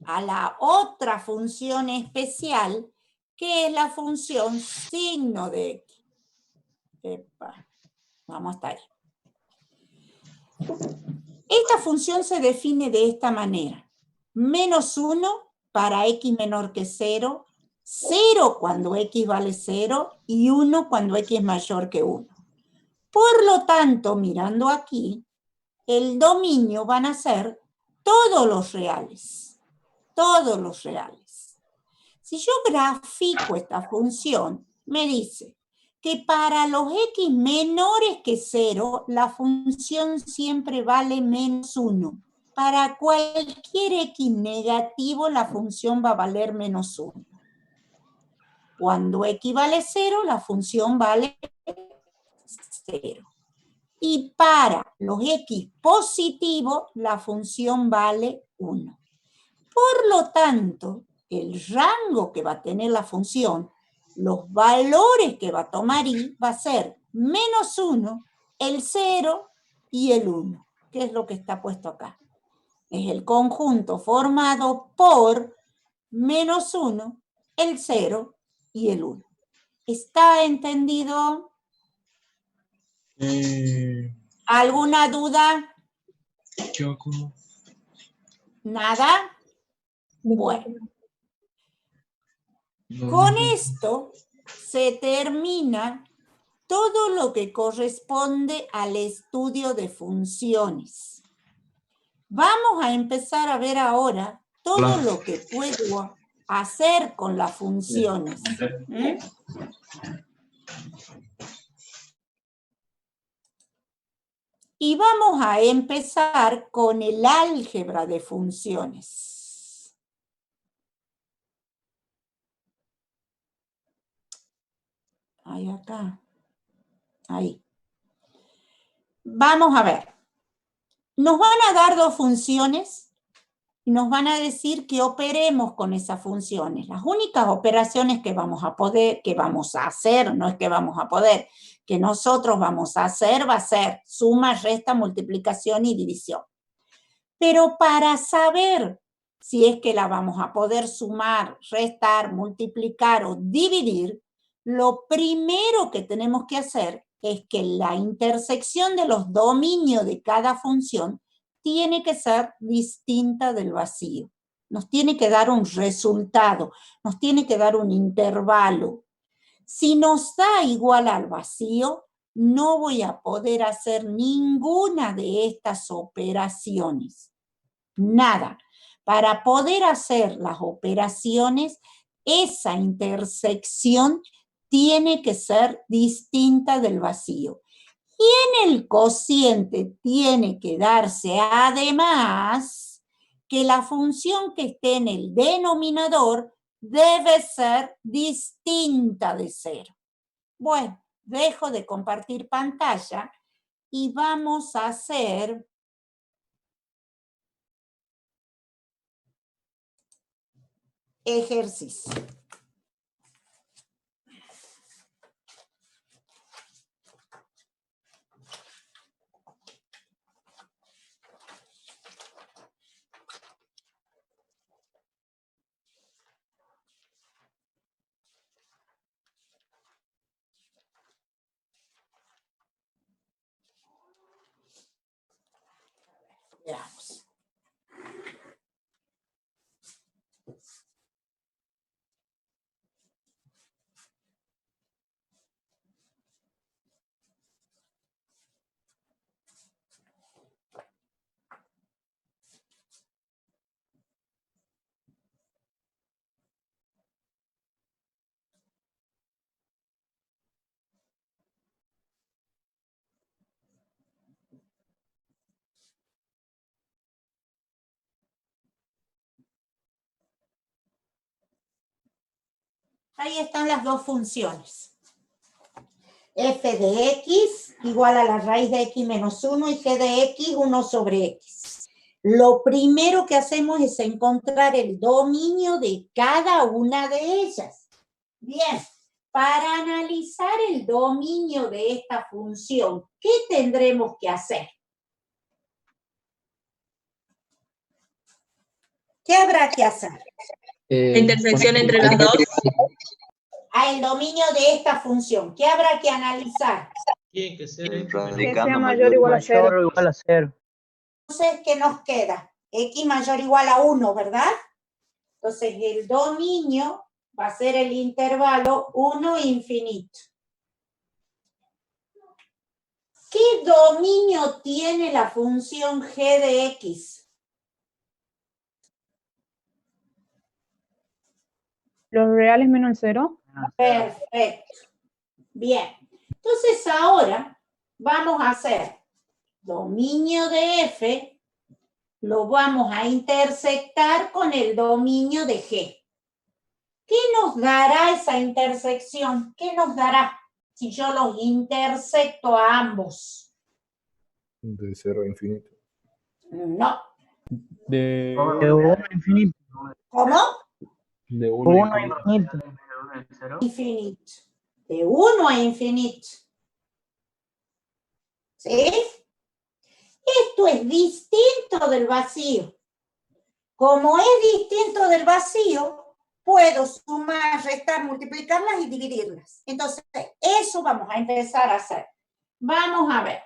a la otra función especial, que es la función signo de X. Epa, vamos hasta ahí. Esta función se define de esta manera. Menos 1 para X menor que 0, 0 cuando X vale 0 y 1 cuando X es mayor que 1. Por lo tanto, mirando aquí, el dominio van a ser todos los reales. Todos los reales. Si yo grafico esta función, me dice que para los X menores que 0, la función siempre vale menos 1. Para cualquier X negativo, la función va a valer menos 1. Cuando X vale 0, la función vale 0. Y para los X positivos, la función vale 1. Por lo tanto, el rango que va a tener la función, los valores que va a tomar Y, va a ser menos 1, el 0 y el 1, que es lo que está puesto acá. Es el conjunto formado por menos 1, el 0 y el 1. ¿Está entendido? ¿Alguna duda? ¿Nada? Bueno. Con esto se termina todo lo que corresponde al estudio de funciones. Vamos a empezar a ver ahora todo lo que puedo hacer con las funciones. Y vamos a empezar con el álgebra de funciones. Ahí acá. Ahí. Vamos a ver. Nos van a dar dos funciones y nos van a decir que operemos con esas funciones. Las únicas operaciones que vamos a hacer, no es que vamos a poder, que nosotros vamos a hacer, va a ser suma, resta, multiplicación y división. Pero para saber si es que la vamos a poder sumar, restar, multiplicar o dividir, lo primero que tenemos que hacer es que la intersección de los dominios de cada función tiene que ser distinta del vacío. Nos tiene que dar un resultado, nos tiene que dar un intervalo. Si nos da igual al vacío, no voy a poder hacer ninguna de estas operaciones. Nada. Para poder hacer las operaciones, esa intersección tiene que ser distinta del vacío. Y en el cociente tiene que darse además que la función que esté en el denominador debe ser distinta de 0. Bueno, dejo de compartir pantalla y vamos a hacer ejercicio. Veamos. Ahí están las dos funciones. F de x igual a la raíz de x menos 1 y g de x 1 sobre x. Lo primero que hacemos es encontrar el dominio de cada una de ellas. Bien, para analizar el dominio de esta función, ¿qué tendremos que hacer? ¿Qué habrá que hacer? La intersección entre las dos. El dominio de esta función. ¿Qué habrá que analizar? Tiene que ser Que sea mayor o igual a 0. Mayor o igual a 0. Entonces, ¿qué nos queda? X mayor o igual a 1, ¿verdad? Entonces, el dominio va a ser el intervalo 1 infinito. ¿Qué dominio tiene la función g de x? Los reales menos el 0. Perfecto. Bien. Entonces, ahora vamos a hacer dominio de f, lo vamos a intersectar con el dominio de g. ¿Qué nos dará esa intersección? ¿Qué nos dará si yo los intersecto a ambos? De 0 a infinito. No. De 1 a infinito. ¿Cómo? De 1 1 a infinito. Infinito. De 1 a infinito. ¿Sí? Esto es distinto del vacío. Como es distinto del vacío, puedo sumar, restar, multiplicarlas y dividirlas. Entonces, eso vamos a empezar a hacer. Vamos a ver.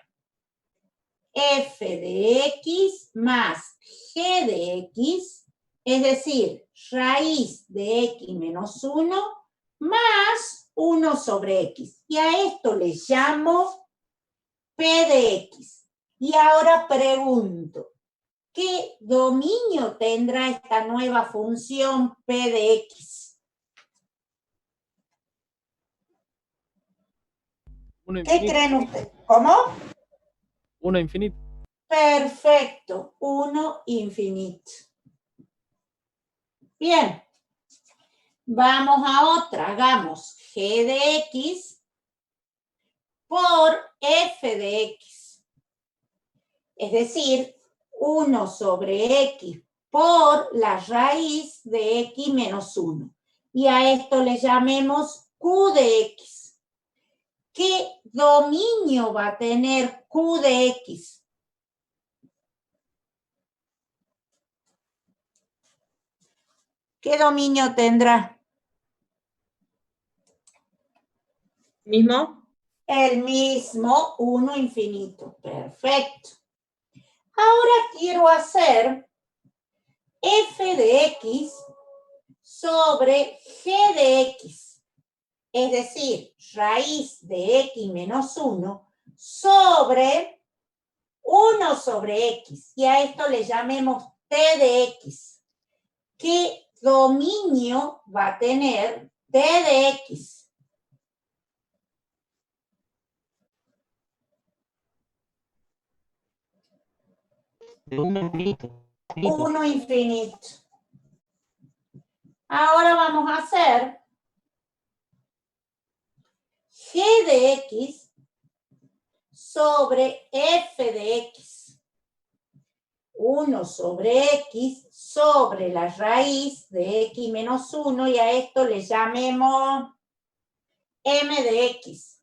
F de x más g de x, es decir, raíz de x menos 1 más 1 sobre x. Y a esto le llamo P de x. Y ahora pregunto, ¿qué dominio tendrá esta nueva función P de x? ¿Qué creen ustedes? ¿Cómo? 1 infinito. Perfecto, 1 infinito. Bien, vamos a otra, hagamos g de x por f de x. Es decir, 1 sobre x por la raíz de x menos 1. Y a esto le llamemos q de x. ¿Qué dominio va a tener q de x? ¿Qué dominio tendrá? ¿Mismo? El mismo, 1 infinito. Perfecto. Ahora quiero hacer f de x sobre g de x. Es decir, raíz de x menos 1 sobre 1 sobre x. Y a esto le llamemos t de x. ¿Qué dominio va a tener t de x? De 1 infinito. 1 infinito. Ahora vamos a hacer g de x sobre f de x. 1 sobre x sobre la raíz de x menos 1 y a esto le llamemos m de x.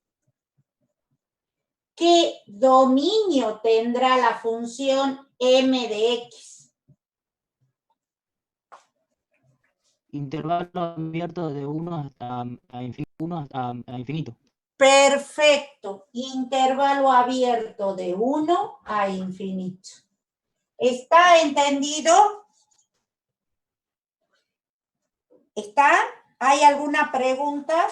¿Qué dominio tendrá la función m de x? Intervalo abierto de 1 a infinito. Perfecto. Intervalo abierto de 1 a infinito. ¿Está entendido? ¿Está? ¿Hay alguna pregunta?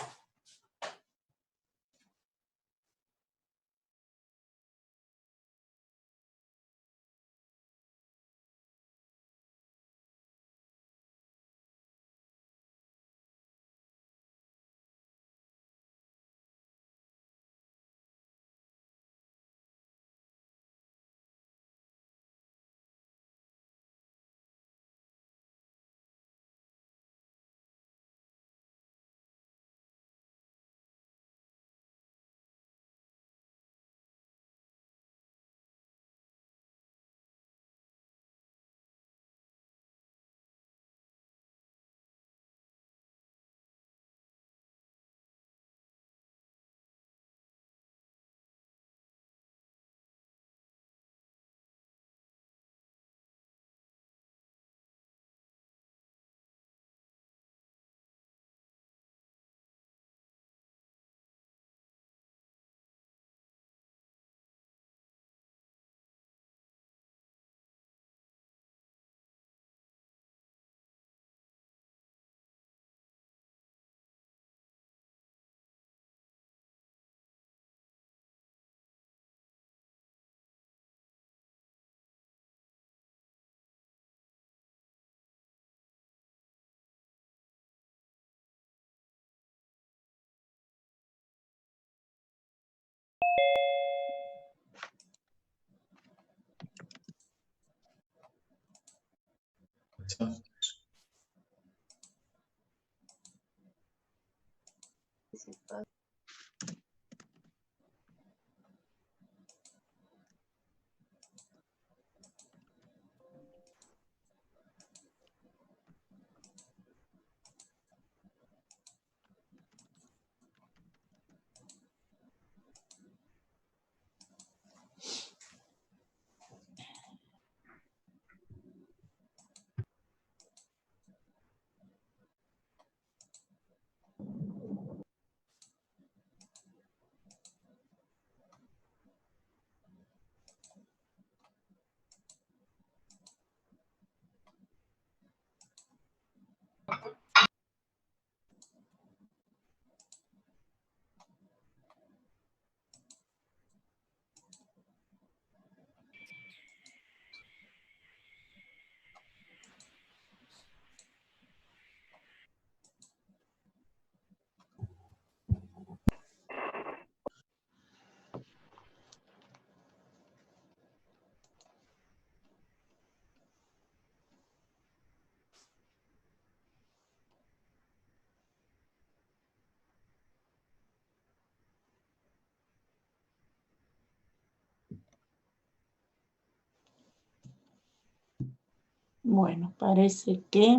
Bueno, parece que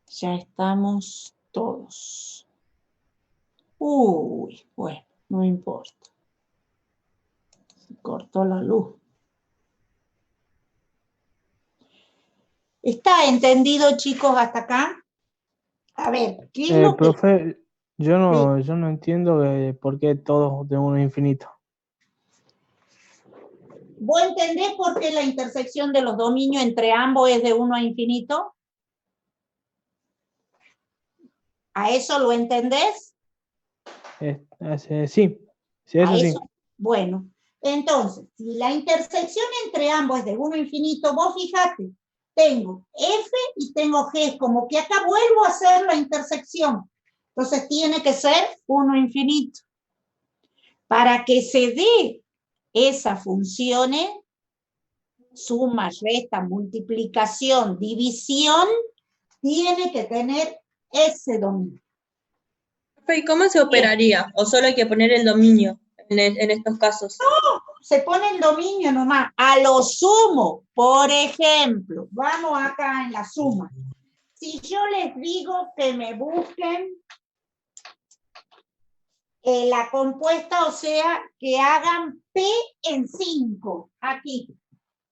ya estamos todos. Uy, bueno, no importa. Se cortó la luz. ¿Está entendido, chicos, hasta acá? A ver, ¿qué es lo que... Profe, yo no entiendo por qué todo de 1 a infinito. ¿Vos entendés por qué la intersección de los dominios entre ambos es de 1 a infinito? ¿A eso lo entendés? Sí, eso sí. Bueno, entonces, si la intersección entre ambos es de 1 a infinito, vos fíjate, tengo F y tengo G, como que acá vuelvo a hacer la intersección. Entonces tiene que ser 1 a infinito. Para que se dé esas funciones, suma, resta, multiplicación, división, tiene que tener ese dominio. ¿Y cómo se operaría? ¿O solo hay que poner el dominio en estos casos? No, se pone el dominio nomás. A lo sumo, por ejemplo, vamos acá en la suma. Si yo les digo que me busquen la compuesta, o sea, que hagan P en 5, aquí,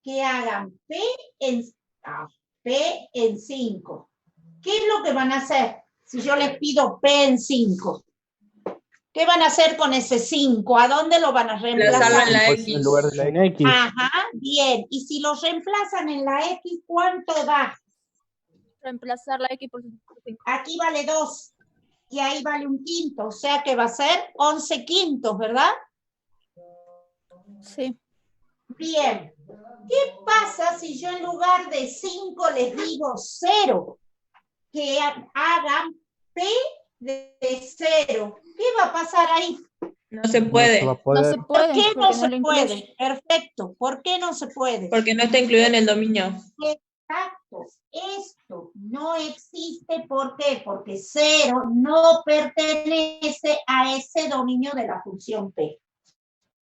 que hagan P en 5. ¿Qué es lo que van a hacer si yo les pido P en 5? ¿Qué van a hacer con ese 5? ¿A dónde lo van a reemplazar? En la X. En lugar de la X. Ajá, bien. Y si lo reemplazan en la X, ¿cuánto da? Reemplazar la X por 5. Aquí vale 2. Y ahí vale 1/5. O sea que va a ser 11/5, ¿verdad? Sí. Bien. ¿Qué pasa si yo en lugar de 5 les digo 0? Que hagan P de 0. ¿Qué va a pasar ahí? No se puede. No se puede. ¿Por qué no se lo puede? incluye. Perfecto. ¿Por qué no se puede? Porque no está incluido en el dominio. Exacto. Esto no existe. ¿Por qué? Porque 0 no pertenece a ese dominio de la función P.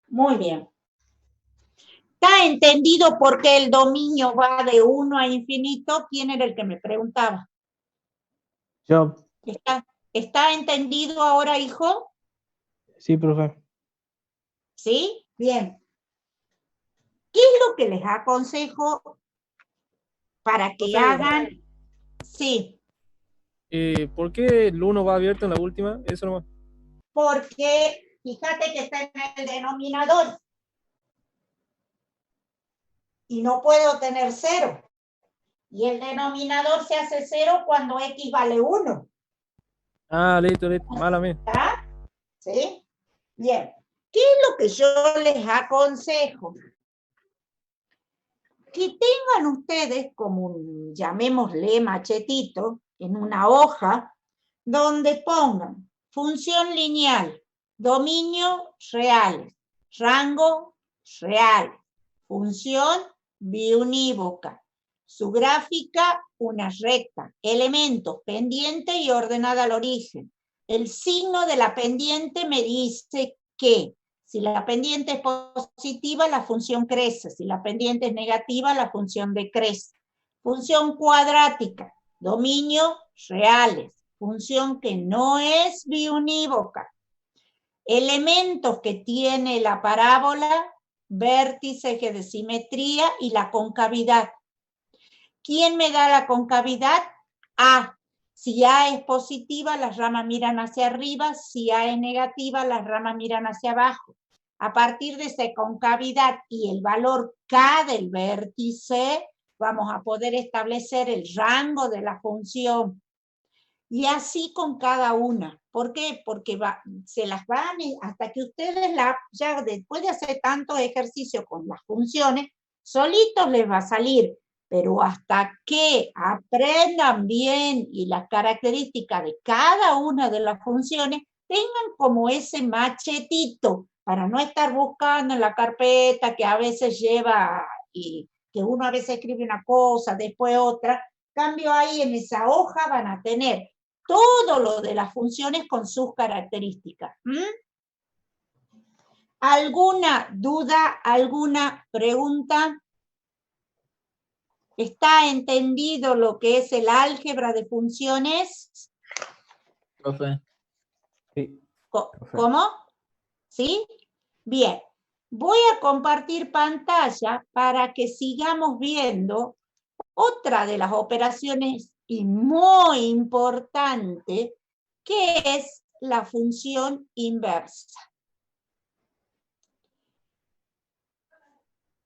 Muy bien. ¿Está entendido por qué el dominio va de 1 a infinito? ¿Quién era el que me preguntaba? Yo. ¿Está entendido ahora, hijo? Sí, profe. ¿Sí? Bien. ¿Qué es lo que les aconsejo para que hagan? Sí. ¿Por qué el 1 va abierto en la última? Eso nomás. Porque fíjate que está en el denominador. Y no puedo tener 0. Y el denominador se hace 0 cuando X vale 1. Ah, listo. Mala mía. ¿Está? ¿Sí? Bien. ¿Qué es lo que yo les aconsejo? Que tengan ustedes como un, llamémosle machetito, en una hoja, donde pongan función lineal, dominio real, rango real, función biunívoca, su gráfica una recta, elementos pendiente y ordenada al origen. El signo de la pendiente me dice que si la pendiente es positiva, la función crece. Si la pendiente es negativa, la función decrece. Función cuadrática, dominio reales. Función que no es biunívoca. Elementos que tiene la parábola, vértice, eje de simetría y la concavidad. ¿Quién me da la concavidad? A. Si A es positiva, las ramas miran hacia arriba. Si A es negativa, las ramas miran hacia abajo. A partir de esa concavidad y el valor K del vértice, vamos a poder establecer el rango de la función. Y así con cada una. ¿Por qué? Porque se las van, hasta que ustedes ya después de hacer tanto ejercicio con las funciones, solitos les va a salir. Pero hasta que aprendan bien y las características de cada una de las funciones, tengan como ese machetito para no estar buscando en la carpeta que a veces lleva y que uno a veces escribe una cosa, después otra. Cambio ahí en esa hoja van a tener todo lo de las funciones con sus características. ¿Alguna duda, alguna pregunta? ¿Está entendido lo que es el álgebra de funciones? Profe. Sí. ¿Cómo? ¿Sí? Bien. Voy a compartir pantalla para que sigamos viendo otra de las operaciones y muy importante, que es la función inversa.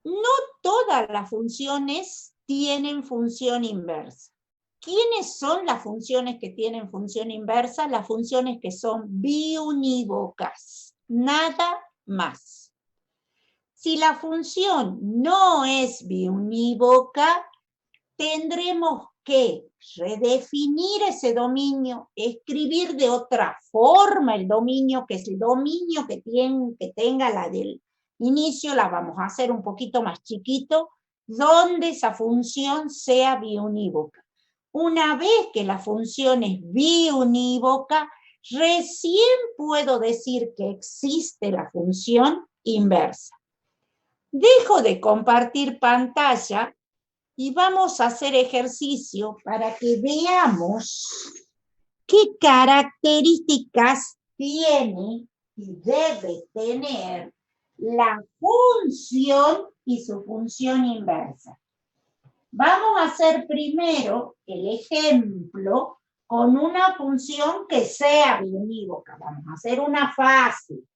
No todas las funciones tienen función inversa. ¿Quiénes son las funciones que tienen función inversa? Las funciones que son biunívocas, nada más. Si la función no es biunívoca, tendremos que redefinir ese dominio, escribir de otra forma el dominio, que es el dominio que tenga la del inicio, la vamos a hacer un poquito más chiquito, donde esa función sea biunívoca. Una vez que la función es biunívoca, recién puedo decir que existe la función inversa. Dejo de compartir pantalla y vamos a hacer ejercicio para que veamos qué características tiene y debe tener la función y su función inversa. Vamos a hacer primero el ejemplo con una función que sea biunívoca. Vamos a hacer una fácil.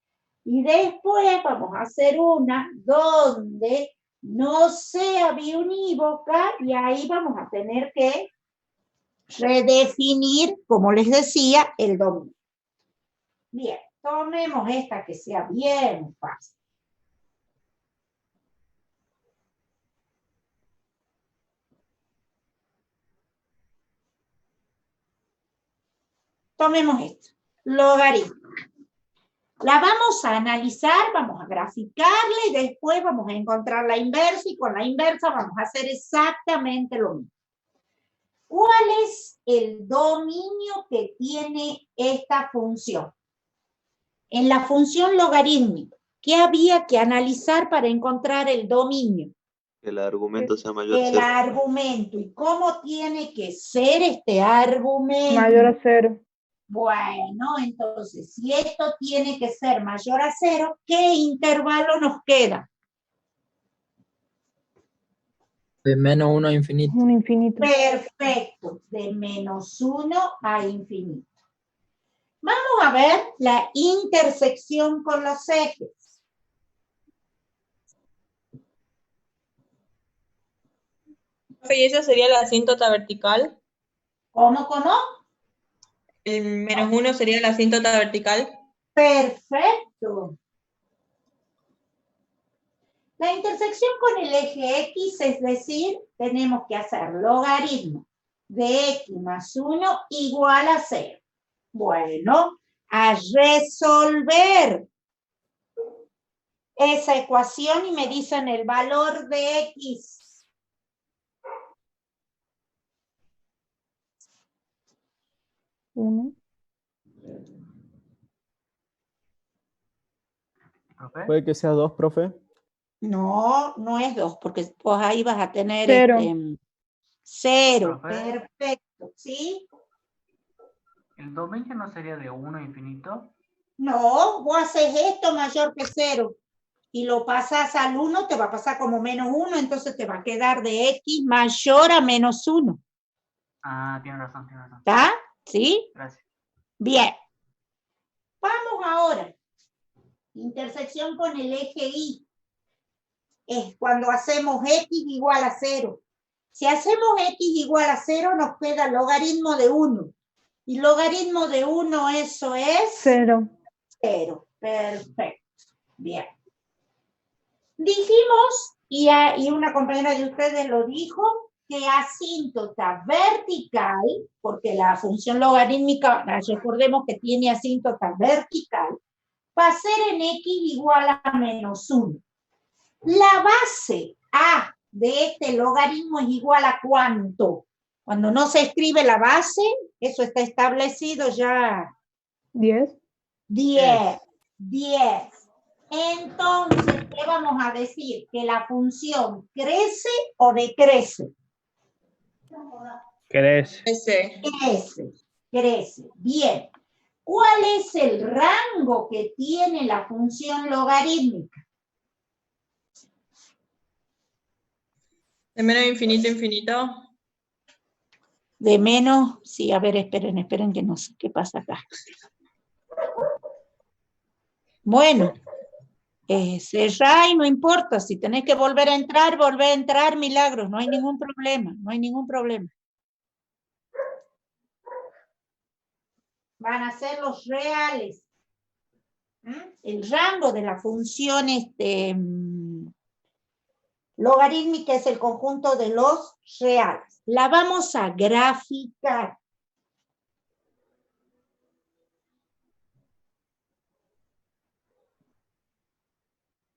Y después vamos a hacer una donde no sea biunívoca y ahí vamos a tener que redefinir, como les decía, el dominio. Bien, tomemos esta que sea bien fácil. Tomemos esto, logaritmo. La vamos a analizar, vamos a graficarla y después vamos a encontrar la inversa y con la inversa vamos a hacer exactamente lo mismo. ¿Cuál es el dominio que tiene esta función? En la función logarítmica, ¿qué había que analizar para encontrar el dominio? Que el argumento sea mayor a El 0. argumento. ¿Y cómo tiene que ser este argumento? Mayor a 0. Bueno, entonces, si esto tiene que ser mayor a 0, ¿qué intervalo nos queda? De menos 1 a infinito. Un infinito. Perfecto, de menos 1 a infinito. Vamos a ver la intersección con los ejes. ¿Y esa sería la asíntota vertical? ¿Cómo? El menos 1 sería la asíntota vertical. Perfecto. La intersección con el eje X, es decir, tenemos que hacer logaritmo de X más 1 igual a 0. Bueno, a resolver esa ecuación y me dicen el valor de X. ¿Puede que sea 2, profe? No, no es 2, porque pues ahí vas a tener 0. 0. Profe. Perfecto, ¿sí? ¿El dominio no sería de 1 a infinito? No, vos haces esto mayor que 0 y lo pasas al 1, te va a pasar como menos 1, entonces te va a quedar de X mayor a menos 1. Ah, tiene razón, tiene razón. ¿Está? ¿Sí? Gracias. Bien. Vamos ahora. Intersección con el eje Y. Es cuando hacemos X igual a 0. Si hacemos X igual a 0, nos queda logaritmo de 1. Y logaritmo de 1, eso es... 0. 0. Perfecto. Bien. Dijimos, y una compañera de ustedes lo dijo, que asíntota vertical, porque la función logarítmica, recordemos que tiene asíntota vertical, va a ser en X igual a menos 1. La base A de este logaritmo es igual a ¿cuánto? Cuando no se escribe la base, eso está establecido ya. 10. 10. Entonces, ¿qué vamos a decir? ¿Que la función crece o decrece? Crece. Crece. Bien. ¿Cuál es el rango que tiene la función logarítmica? De menos infinito a infinito. De menos, sí, a ver, esperen que no sé qué pasa acá. Bueno, cerrá y no importa, si tenés que volver a entrar, Milagros, no hay ningún problema, Van a ser los reales. El rango de la función logarítmica es el conjunto de los reales. La vamos a graficar.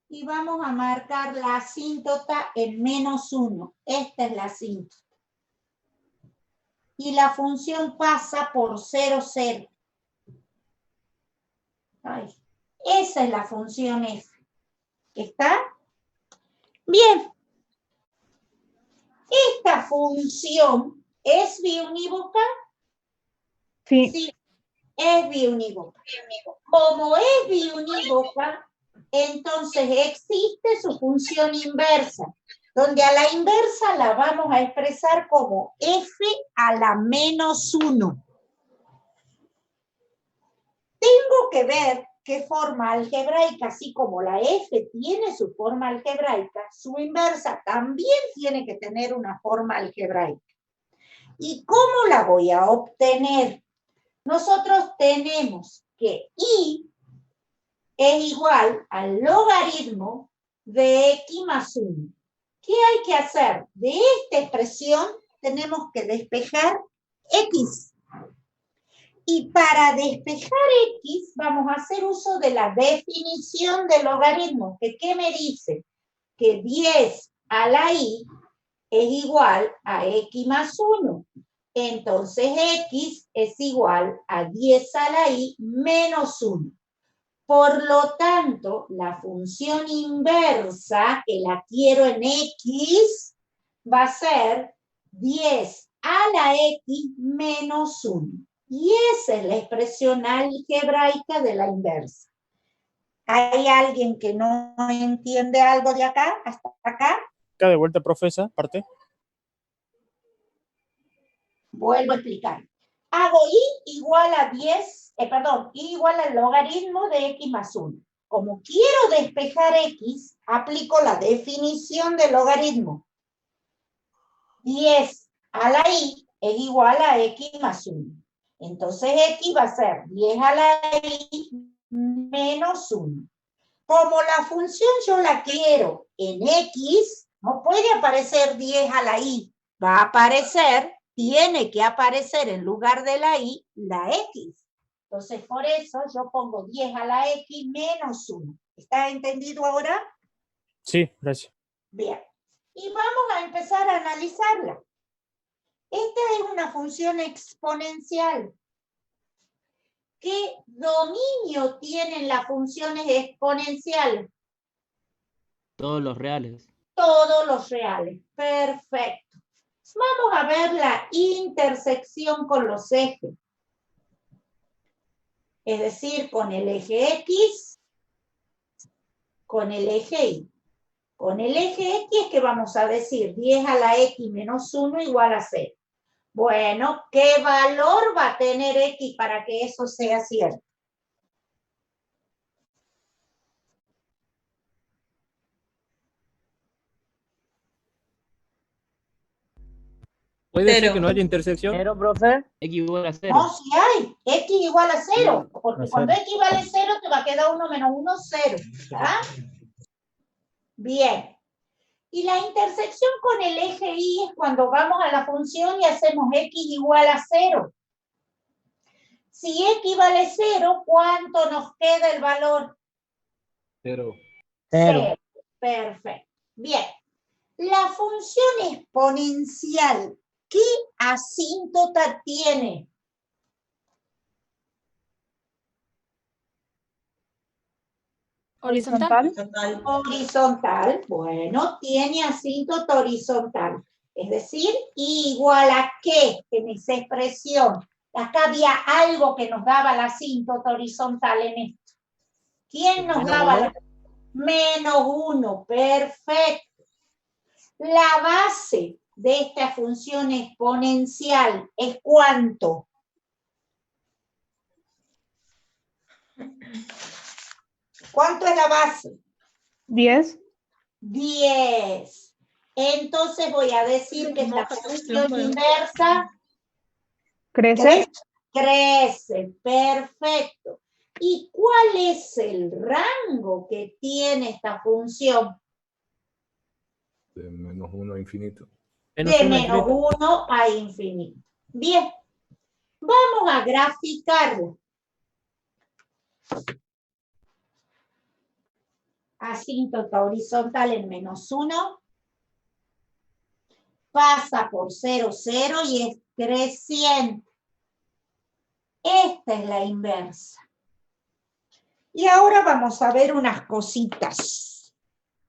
Y vamos a marcar la asíntota en -1. Esta es la asíntota. Y la función pasa por 0, 0. Ay, esa es la función F. ¿Está? Bien. Esta función es biunívoca. Sí. Sí, es biunívoca. Como es biunívoca, entonces existe su función inversa, donde a la inversa la vamos a expresar como f a la -1. Tengo que ver qué forma algebraica, así como la f tiene su forma algebraica, su inversa también tiene que tener una forma algebraica. ¿Y cómo la voy a obtener? Nosotros tenemos que i es igual al logaritmo de x más 1. ¿Qué hay que hacer? De esta expresión tenemos que despejar x. Y para despejar x vamos a hacer uso de la definición de logaritmo. ¿Qué me dice? Que 10 a la i es igual a x más 1. Entonces x es igual a 10 a la i menos 1. Por lo tanto, la función inversa, que la quiero en x, va a ser 10 a la x menos 1. Y esa es la expresión algebraica de la inversa. ¿Hay alguien que no entiende algo de acá, hasta acá? Acá de vuelta, profesa, parte. Vuelvo a explicar. Hago i igual a 10, i igual al logaritmo de x más 1. Como quiero despejar x, aplico la definición de logaritmo. 10 a la i es igual a x más 1. Entonces x va a ser 10 a la i menos 1. Como la función yo la quiero en x, no puede aparecer 10 a la i. Va a aparecer, tiene que aparecer en lugar de la i, la x. Entonces, por eso yo pongo 10 a la x menos 1. ¿Está entendido ahora? Sí, gracias. Bien. Y vamos a empezar a analizarla. Esta es una función exponencial. ¿Qué dominio tienen las funciones exponenciales? Todos los reales. Todos los reales. Perfecto. Vamos a ver la intersección con los ejes. Es decir, con el eje X, con el eje Y. Con el eje X es que vamos a decir 10 a la X menos 1 igual a 0. Bueno, ¿qué valor va a tener X para que eso sea cierto? ¿Puede ser 0. que no haya intersección? ¿Cero, profe? X igual a 0. No, sí hay. X igual a 0. Porque A cuando cero. X vale 0, te va a quedar 1 menos 1, 0. ¿Ya? Bien. Y la intersección con el eje Y es cuando vamos a la función y hacemos X igual a 0. Si X vale 0, ¿cuánto nos queda el valor? 0. 0. Perfecto. Bien. La función exponencial, ¿qué asíntota tiene? Horizontal. Horizontal. Bueno, tiene asíntota horizontal. Es decir, igual a qué en esa expresión. Acá había algo que nos daba la asíntota horizontal en esto. ¿Quién nos daba la? Menos 1. Perfecto. La base de esta función exponencial es ¿cuánto? ¿Cuánto es la base? 10. 10. Entonces voy a decir que esta función inversa ¿Crece? crece. Perfecto. ¿Y cuál es el rango que tiene esta función? De menos 1 a infinito. De menos 1 a infinito. Bien. Vamos a graficarlo. asíntota horizontal en -1, pasa por 0, 0 y es creciente. Esta es la inversa. Y ahora vamos a ver unas cositas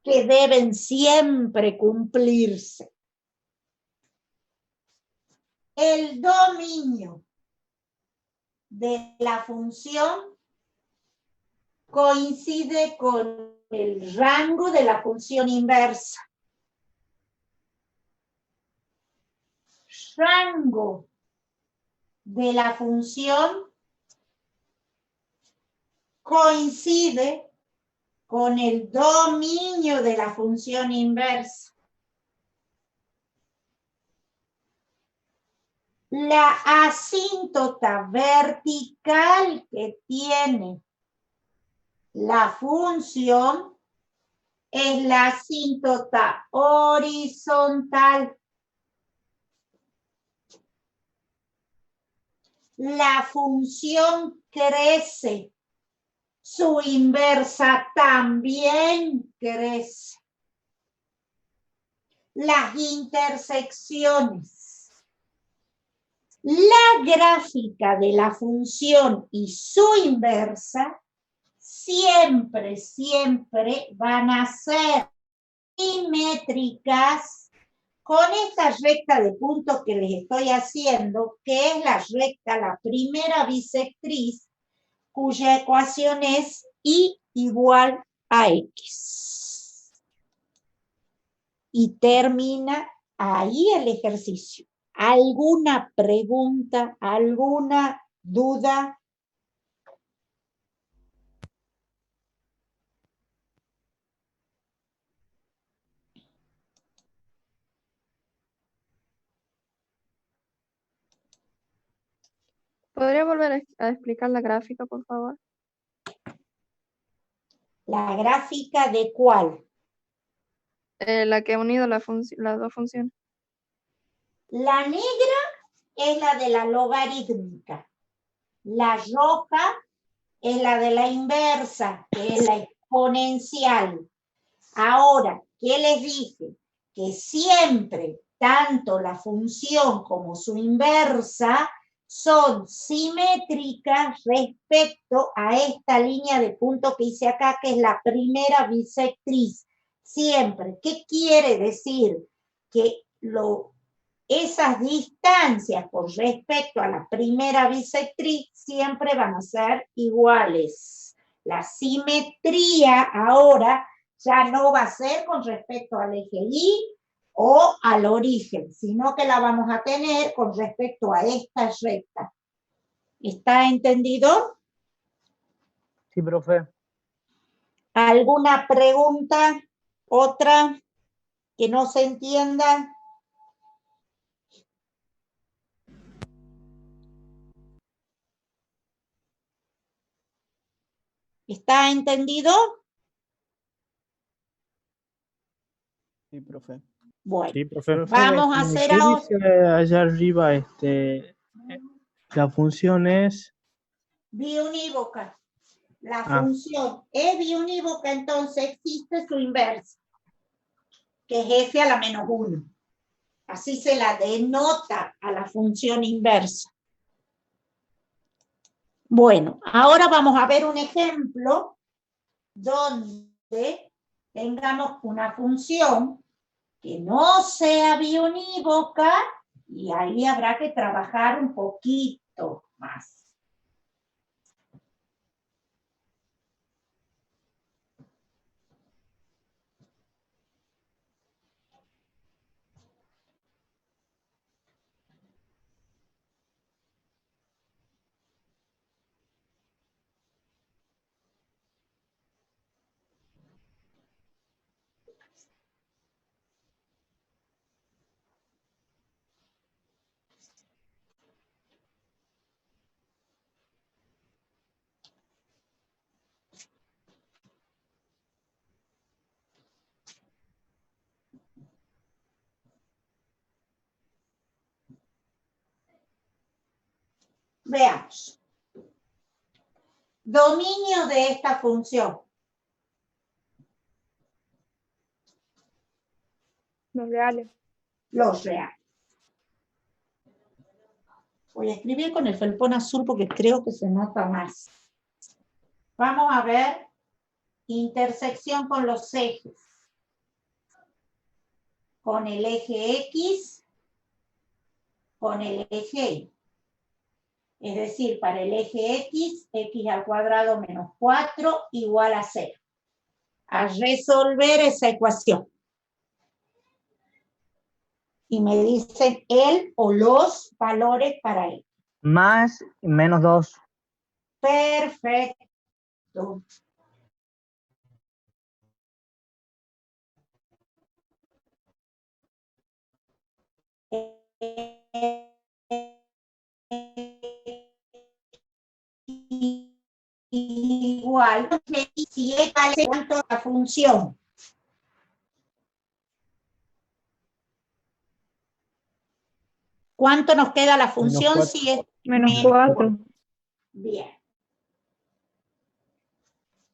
que deben siempre cumplirse. El dominio de la función coincide con el rango de la función inversa. Rango de la función coincide con el dominio de la función inversa. La asíntota vertical que tiene la función es la asíntota horizontal. La función crece, su inversa también crece. Las intersecciones. La gráfica de la función y su inversa siempre, siempre van a ser simétricas con esta recta de puntos que les estoy haciendo, que es la recta, la primera bisectriz, cuya ecuación es y igual a x. Y termina ahí el ejercicio. ¿Alguna pregunta? ¿Alguna duda? ¿Podría volver a explicar la gráfica, por favor? ¿La gráfica de cuál? La que ha unido las dos funciones. La negra es la de la logarítmica. La roja es la de la inversa, que es la exponencial. Ahora, ¿qué les dije? Que siempre, tanto la función como su inversa, son simétricas respecto a esta línea de punto que hice acá, que es la primera bisectriz. Siempre. ¿Qué quiere decir? Que esas distancias con respecto a la primera bisectriz siempre van a ser iguales. La simetría ahora ya no va a ser con respecto al eje Y o al origen, sino que la vamos a tener con respecto a esta recta. ¿Está entendido? Sí, profe. ¿Alguna pregunta? ¿Otra que no se entienda? ¿Está entendido? Sí, profe. Bueno, Sí, profe. vamos a hacer ¿Qué ahora. dice allá arriba? La función es... Biunívoca. La Ah. función es biunívoca, entonces existe su inversa, que es f a la -1. Así se la denota a la función inversa. Bueno, ahora vamos a ver un ejemplo donde tengamos una función que no sea biunívoca y ahí habrá que trabajar un poquito más. Veamos. Dominio de esta función. Los reales. Los reales. Voy a escribir con el felpón azul porque creo que se nota más. Vamos a ver intersección con los ejes. Con el eje X, con el eje Y. Es decir, para el eje X, X al cuadrado menos 4 igual a 0. A resolver esa ecuación. Y me dicen el o los valores para él. Más menos 2. Perfecto. Igual que si es cuánto la función. ¿Cuánto nos queda la función Menos si es menos 4? Bien.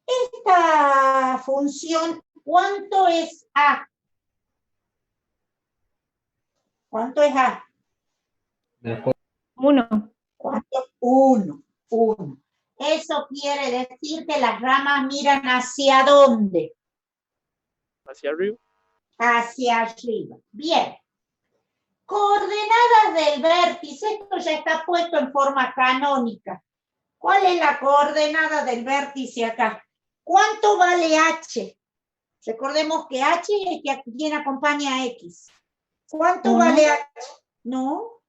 Esta función, ¿cuánto es A? ¿Cuánto es A? 1. ¿Cuánto? 1. 1. Eso quiere decir que las ramas miran ¿hacia dónde? Hacia arriba. Hacia arriba. Bien. Coordenadas del vértice. Esto ya está puesto en forma canónica. ¿Cuál es la coordenada del vértice acá? ¿Cuánto vale H? Recordemos que H es quien acompaña a X. ¿Cuánto vale H? No.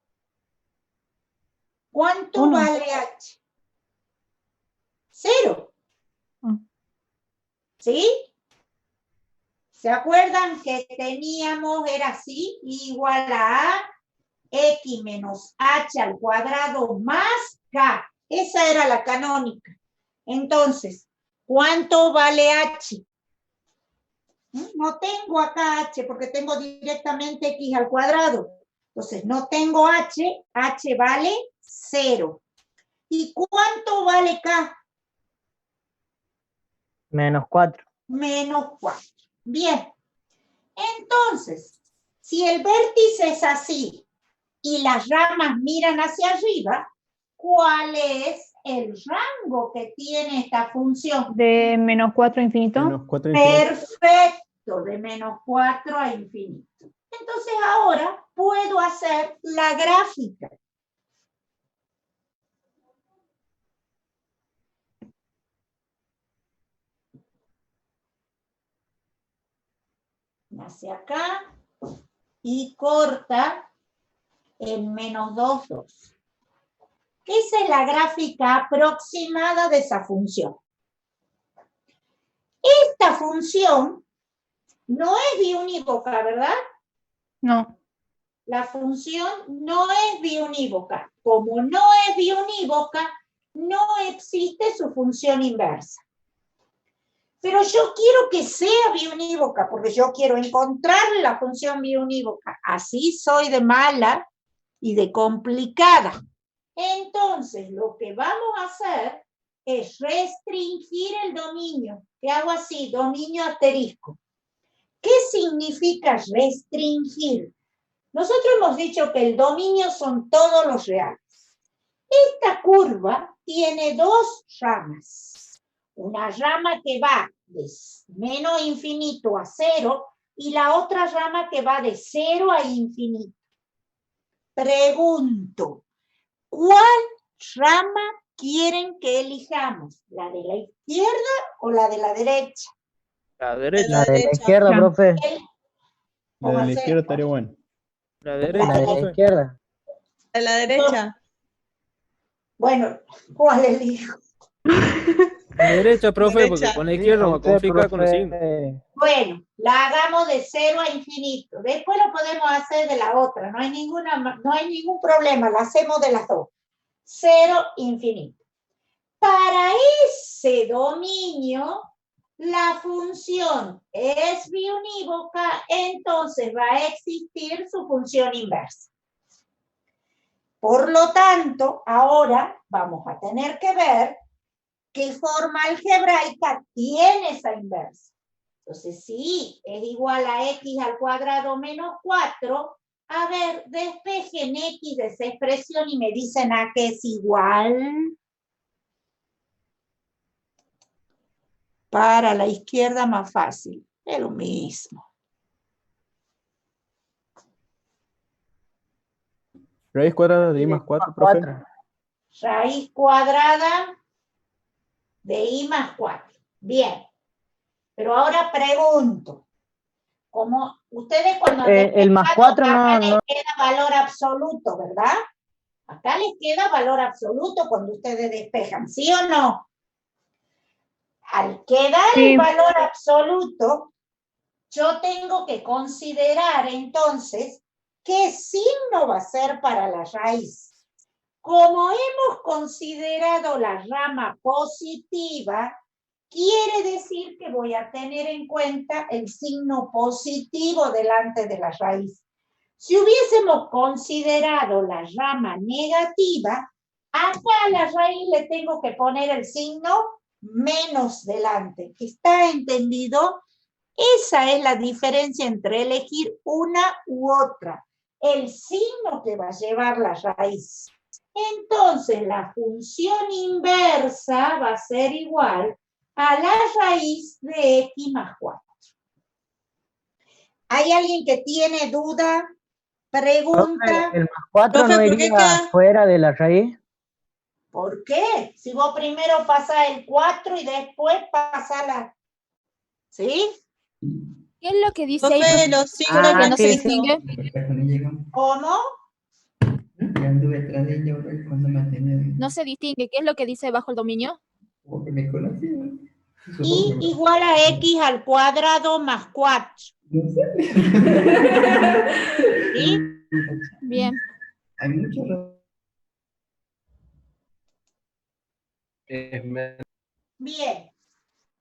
¿Cuánto vale H? 0. ¿Sí? ¿Se acuerdan que teníamos, era así, igual a X menos H al cuadrado más K? Esa era la canónica. Entonces, ¿cuánto vale H? No tengo acá H porque tengo directamente X al cuadrado. Entonces, no tengo H, H vale 0. ¿Y cuánto vale K? Menos 4. Menos 4. Bien. Entonces, si el vértice es así y las ramas miran hacia arriba, ¿cuál es el rango que tiene esta función? De menos 4 a infinito. Menos 4 infinito. Perfecto, de menos 4 a infinito. Entonces ahora puedo hacer la gráfica. Hacia acá y corta en menos 2, 2. Esa es la gráfica aproximada de esa función. Esta función no es biunívoca, ¿verdad? No. La función no es biunívoca. Como no es biunívoca, no existe su función inversa. Pero yo quiero que sea biunívoca, porque yo quiero encontrar la función biunívoca. Así soy de mala y de complicada. Entonces, lo que vamos a hacer es restringir el dominio. ¿Qué hago así? Dominio asterisco. ¿Qué significa restringir? Nosotros hemos dicho que el dominio son todos los reales. Esta curva tiene dos ramas. Una rama que va de menos infinito a 0 y la otra rama que va de 0 a infinito. Pregunto, ¿cuál rama quieren que elijamos? ¿La de la izquierda o la de la derecha? La derecha. La de la izquierda, profe. La de la izquierda estaría bueno. La La derecha, de la profe. izquierda. A la derecha. Bueno, ¿cuál elijo? La derecha, profe, porque Derecha. con la izquierda me Usted, complica con los profe. signos. Bueno, la hagamos de 0 a infinito. Después lo podemos hacer de la otra. No hay ningún problema. La hacemos de las dos. 0, infinito. Para ese dominio, la función es biunívoca, entonces va a existir su función inversa. Por lo tanto, ahora vamos a tener que ver qué forma algebraica tiene esa inversa. Entonces, si es igual a x al cuadrado menos 4, a ver, despejen x de esa expresión y me dicen a qué es igual. Para la izquierda más fácil, es lo mismo. Raíz cuadrada de I más 4, profe. Raíz cuadrada de I más 4. Bien. Pero ahora pregunto. Como ustedes cuando... El más 4 acá no... les queda valor absoluto, ¿verdad? Acá les queda valor absoluto cuando ustedes despejan, ¿sí o no? Al quedar el valor absoluto, yo tengo que considerar entonces qué signo va a ser para la raíz. Como hemos considerado la rama positiva, quiere decir que voy a tener en cuenta el signo positivo delante de la raíz. Si hubiésemos considerado la rama negativa, acá a la raíz le tengo que poner el signo menos delante. ¿Está entendido? Esa es la diferencia entre elegir una u otra. El signo que va a llevar la raíz. Entonces, la función inversa va a ser igual a la raíz de x más 4. ¿Hay alguien que tiene duda? Pregunta. ¿El más 4 no iría fuera de la raíz? ¿Por qué? Si vos primero pasás el 4 y después pasás la... ¿Sí? ¿Qué es lo que dice Profe, ahí? los signos Creo que que no se distingue. ¿Cómo? No se distingue. ¿Qué es lo que dice bajo el dominio? Y igual a x al cuadrado más 4. ¿Sí? Bien. Hay muchos. Bien.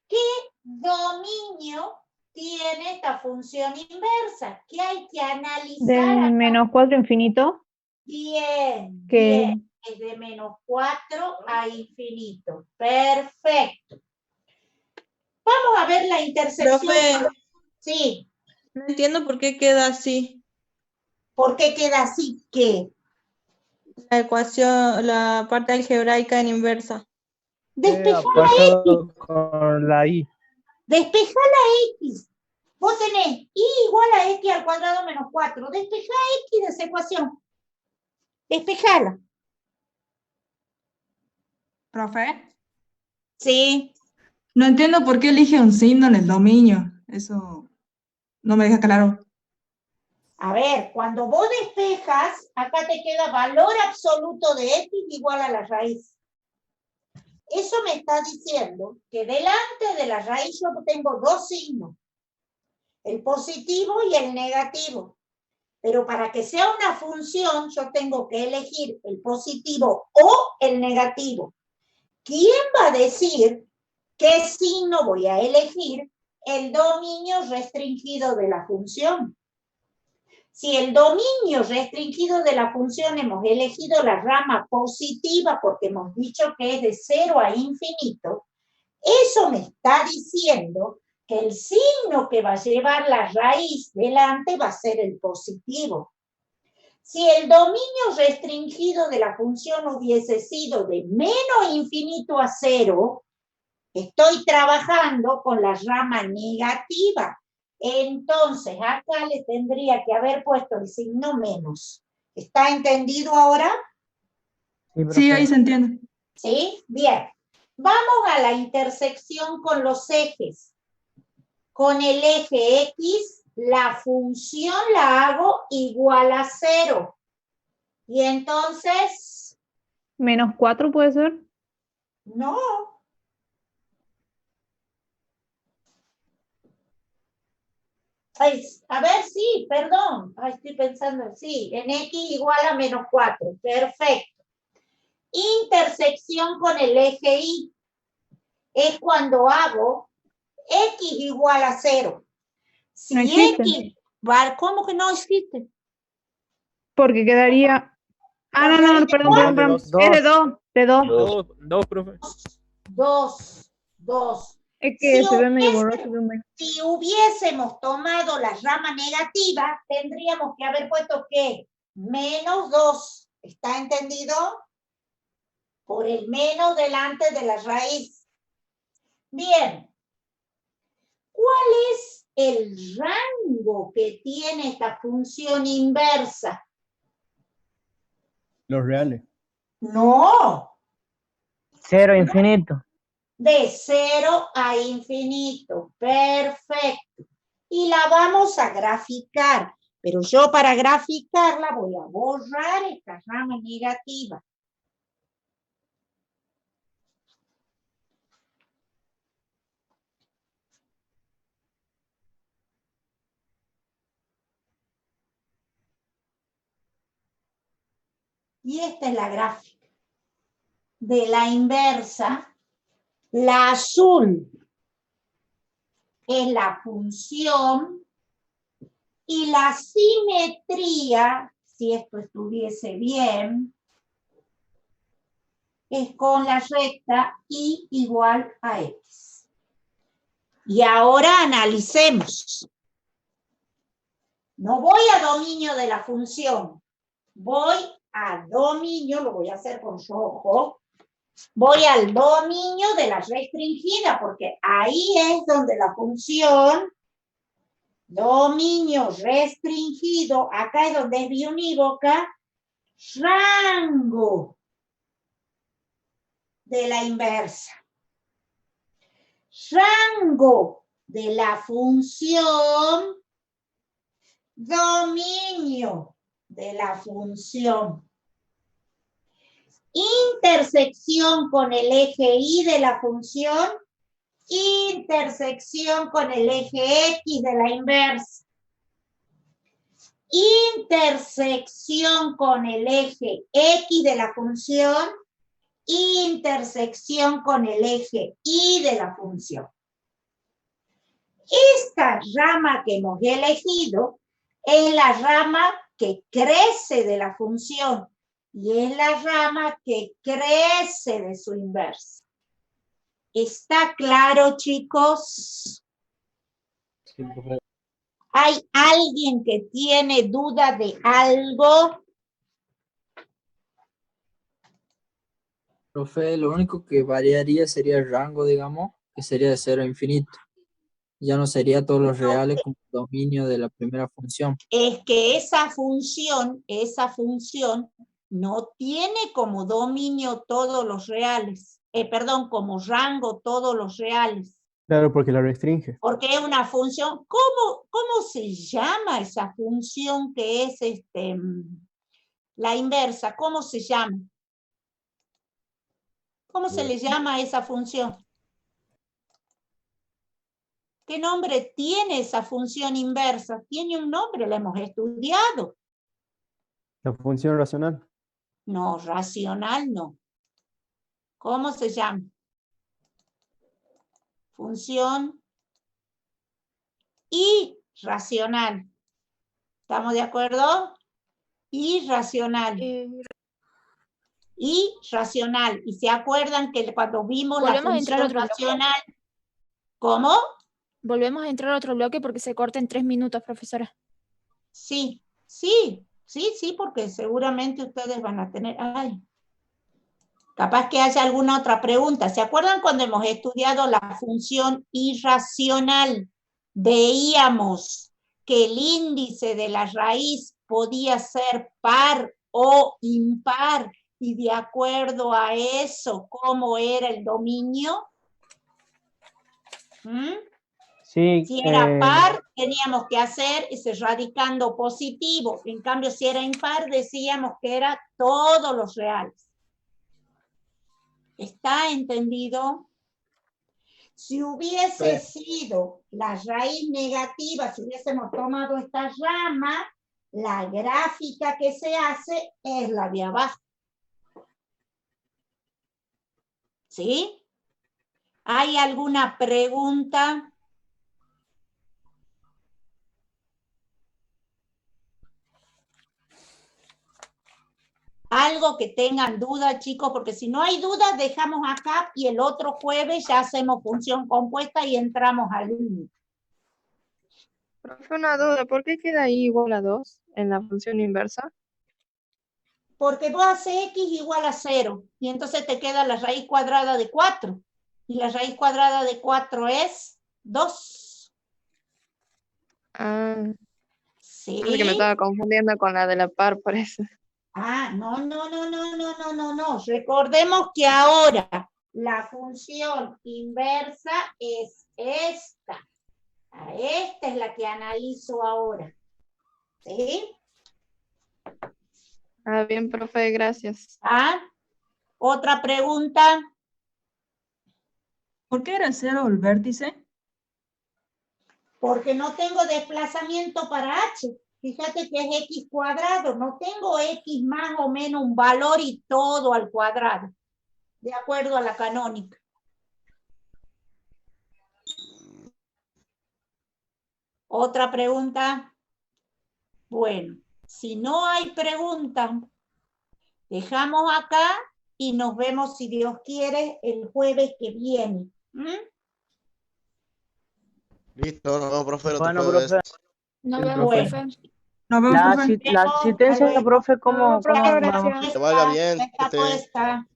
¿Qué dominio tiene esta función inversa? ¿Qué hay que analizar? Del menos 4 infinito. Bien, Que... bien. Es de menos 4 a infinito. Perfecto. Vamos a ver la intersección. Profe, sí. No entiendo por qué queda así. ¿Por qué queda así? ¿Qué? La ecuación, la parte algebraica en inversa. Despeja la X. Con la I. Despeja la X. Vos tenés I igual a X al cuadrado menos 4. Despeja X de esa ecuación. Despejala. ¿Profe? Sí. No entiendo por qué elige un signo en el dominio. Eso no me deja claro. A ver, cuando vos despejas, acá te queda valor absoluto de X igual a la raíz. Eso me está diciendo que delante de la raíz yo tengo dos signos. El positivo y el negativo. Pero para que sea una función, yo tengo que elegir el positivo o el negativo. ¿Quién va a decir qué signo voy a elegir? El dominio restringido de la función. Si el dominio restringido de la función hemos elegido la rama positiva porque hemos dicho que es de 0 a infinito, eso me está diciendo que el signo que va a llevar la raíz delante va a ser el positivo. Si el dominio restringido de la función hubiese sido de menos infinito a 0, estoy trabajando con la rama negativa. Entonces, acá le tendría que haber puesto el signo menos. ¿Está entendido ahora? Sí, ahí se entiende. ¿Sí? Bien. Vamos a la intersección con los ejes. Con el eje X, la función la hago igual a 0. Y entonces... ¿Menos 4 puede ser? No. Ay, a ver, sí, perdón. Ay, estoy pensando, sí, en X igual a menos 4. Perfecto. Intersección con el eje Y. Es cuando hago X igual a 0. Si no existe. X, ¿cómo que no existe? Porque quedaría... Ah, no, perdón. Es de 2. De 2. Dos, profe. 2. Es que Si se ve medio borroso. de un- Si hubiésemos tomado la rama negativa, tendríamos que haber puesto ¿qué? Menos 2. ¿Está entendido? Por el menos delante de la raíz. Bien. ¿Cuál es el rango que tiene esta función inversa? Los reales. No. 0 a infinito. De 0 a infinito. Perfecto. Y la vamos a graficar. Pero yo para graficarla voy a borrar esta rama negativa. Y esta es la gráfica de la inversa. La azul es la función y la simetría, si esto estuviese bien, es con la recta y igual a x. Y ahora analicemos. No voy a dominio de la función, voy a dominio, lo voy a hacer con rojo, voy al dominio de la restringida, porque ahí es donde la función, dominio restringido, acá es donde es biunívoca, rango de la inversa. Rango de la función, dominio de la función. Intersección con el eje Y de la función, intersección con el eje X de la inversa. Intersección con el eje X de la función, intersección con el eje Y de la función. Esta rama que hemos elegido es la rama que crece de la función y es la rama que crece de su inversa. ¿Está claro, chicos? Sí, profe. ¿Hay alguien que tiene duda de algo? Profe, lo único que variaría sería el rango, digamos, que sería de 0 a infinito. Ya no sería todos los reales como dominio de la primera función. Es que esa función no tiene como dominio todos los reales. Perdón, como rango todos los reales. Claro, porque la restringe. Porque es una función. ¿Cómo se llama esa función que es la inversa? ¿Cómo se llama? ¿Cómo se le llama a esa función? ¿Qué nombre tiene esa función inversa? Tiene un nombre, la hemos estudiado. La función racional. No, racional no. ¿Cómo se llama? Función irracional. ¿Estamos de acuerdo? Irracional. Irracional. Y se acuerdan que cuando vimos la Volvemos a entrar a función otro bloque. racional, ¿cómo? Volvemos a entrar a otro bloque porque se corta en 3 minutos, profesora. Sí, porque seguramente ustedes van a tener... Ay, capaz que haya alguna otra pregunta. ¿Se acuerdan cuando hemos estudiado la función irracional? Veíamos que el índice de la raíz podía ser par o impar, y de acuerdo a eso, ¿cómo era el dominio? Sí, Si era par, teníamos que hacer ese radicando positivo. En cambio, si era impar, decíamos que era todos los reales. ¿Está entendido? Si hubiese sido la raíz negativa, si hubiésemos tomado esta rama, la gráfica que se hace es la de abajo. ¿Sí? ¿Hay alguna pregunta? Algo que tengan duda, chicos, porque si no hay dudas, dejamos acá y el otro jueves ya hacemos función compuesta y entramos al límite. Profe, una duda, ¿por qué queda ahí igual a 2 en la función inversa? Porque vos haces x igual a 0 y entonces te queda la raíz cuadrada de 4. Y la raíz cuadrada de 4 es 2. Ah, ¿sí? Porque me estaba confundiendo con la de la par, por eso. Ah, no. Recordemos que ahora la función inversa es esta. Esta es la que analizo ahora. ¿Sí? Ah, bien, profe, gracias. ¿Ah? ¿Otra pregunta? ¿Por qué era 0 el vértice? Porque no tengo desplazamiento para h. Fíjate que es x cuadrado. No tengo x más o menos un valor y todo al cuadrado. De acuerdo a la canónica. ¿Otra pregunta? Bueno, si no hay preguntas, dejamos acá y nos vemos, si Dios quiere, el jueves que viene. Listo, nos vemos, profe. el otro Bueno, jueves. profe. Nos Sí, vemos, profe. profe. Nos vemos, La, profe. la asistencia, profe, ¿cómo Profe, vamos? gracias. Que vaya bien. Está puesta.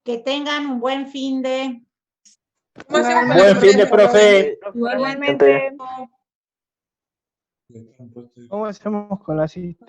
Que tengan un buen fin de... Buen fin de profe. Igualmente. Igualmente. ¿Cómo hacemos con la cita?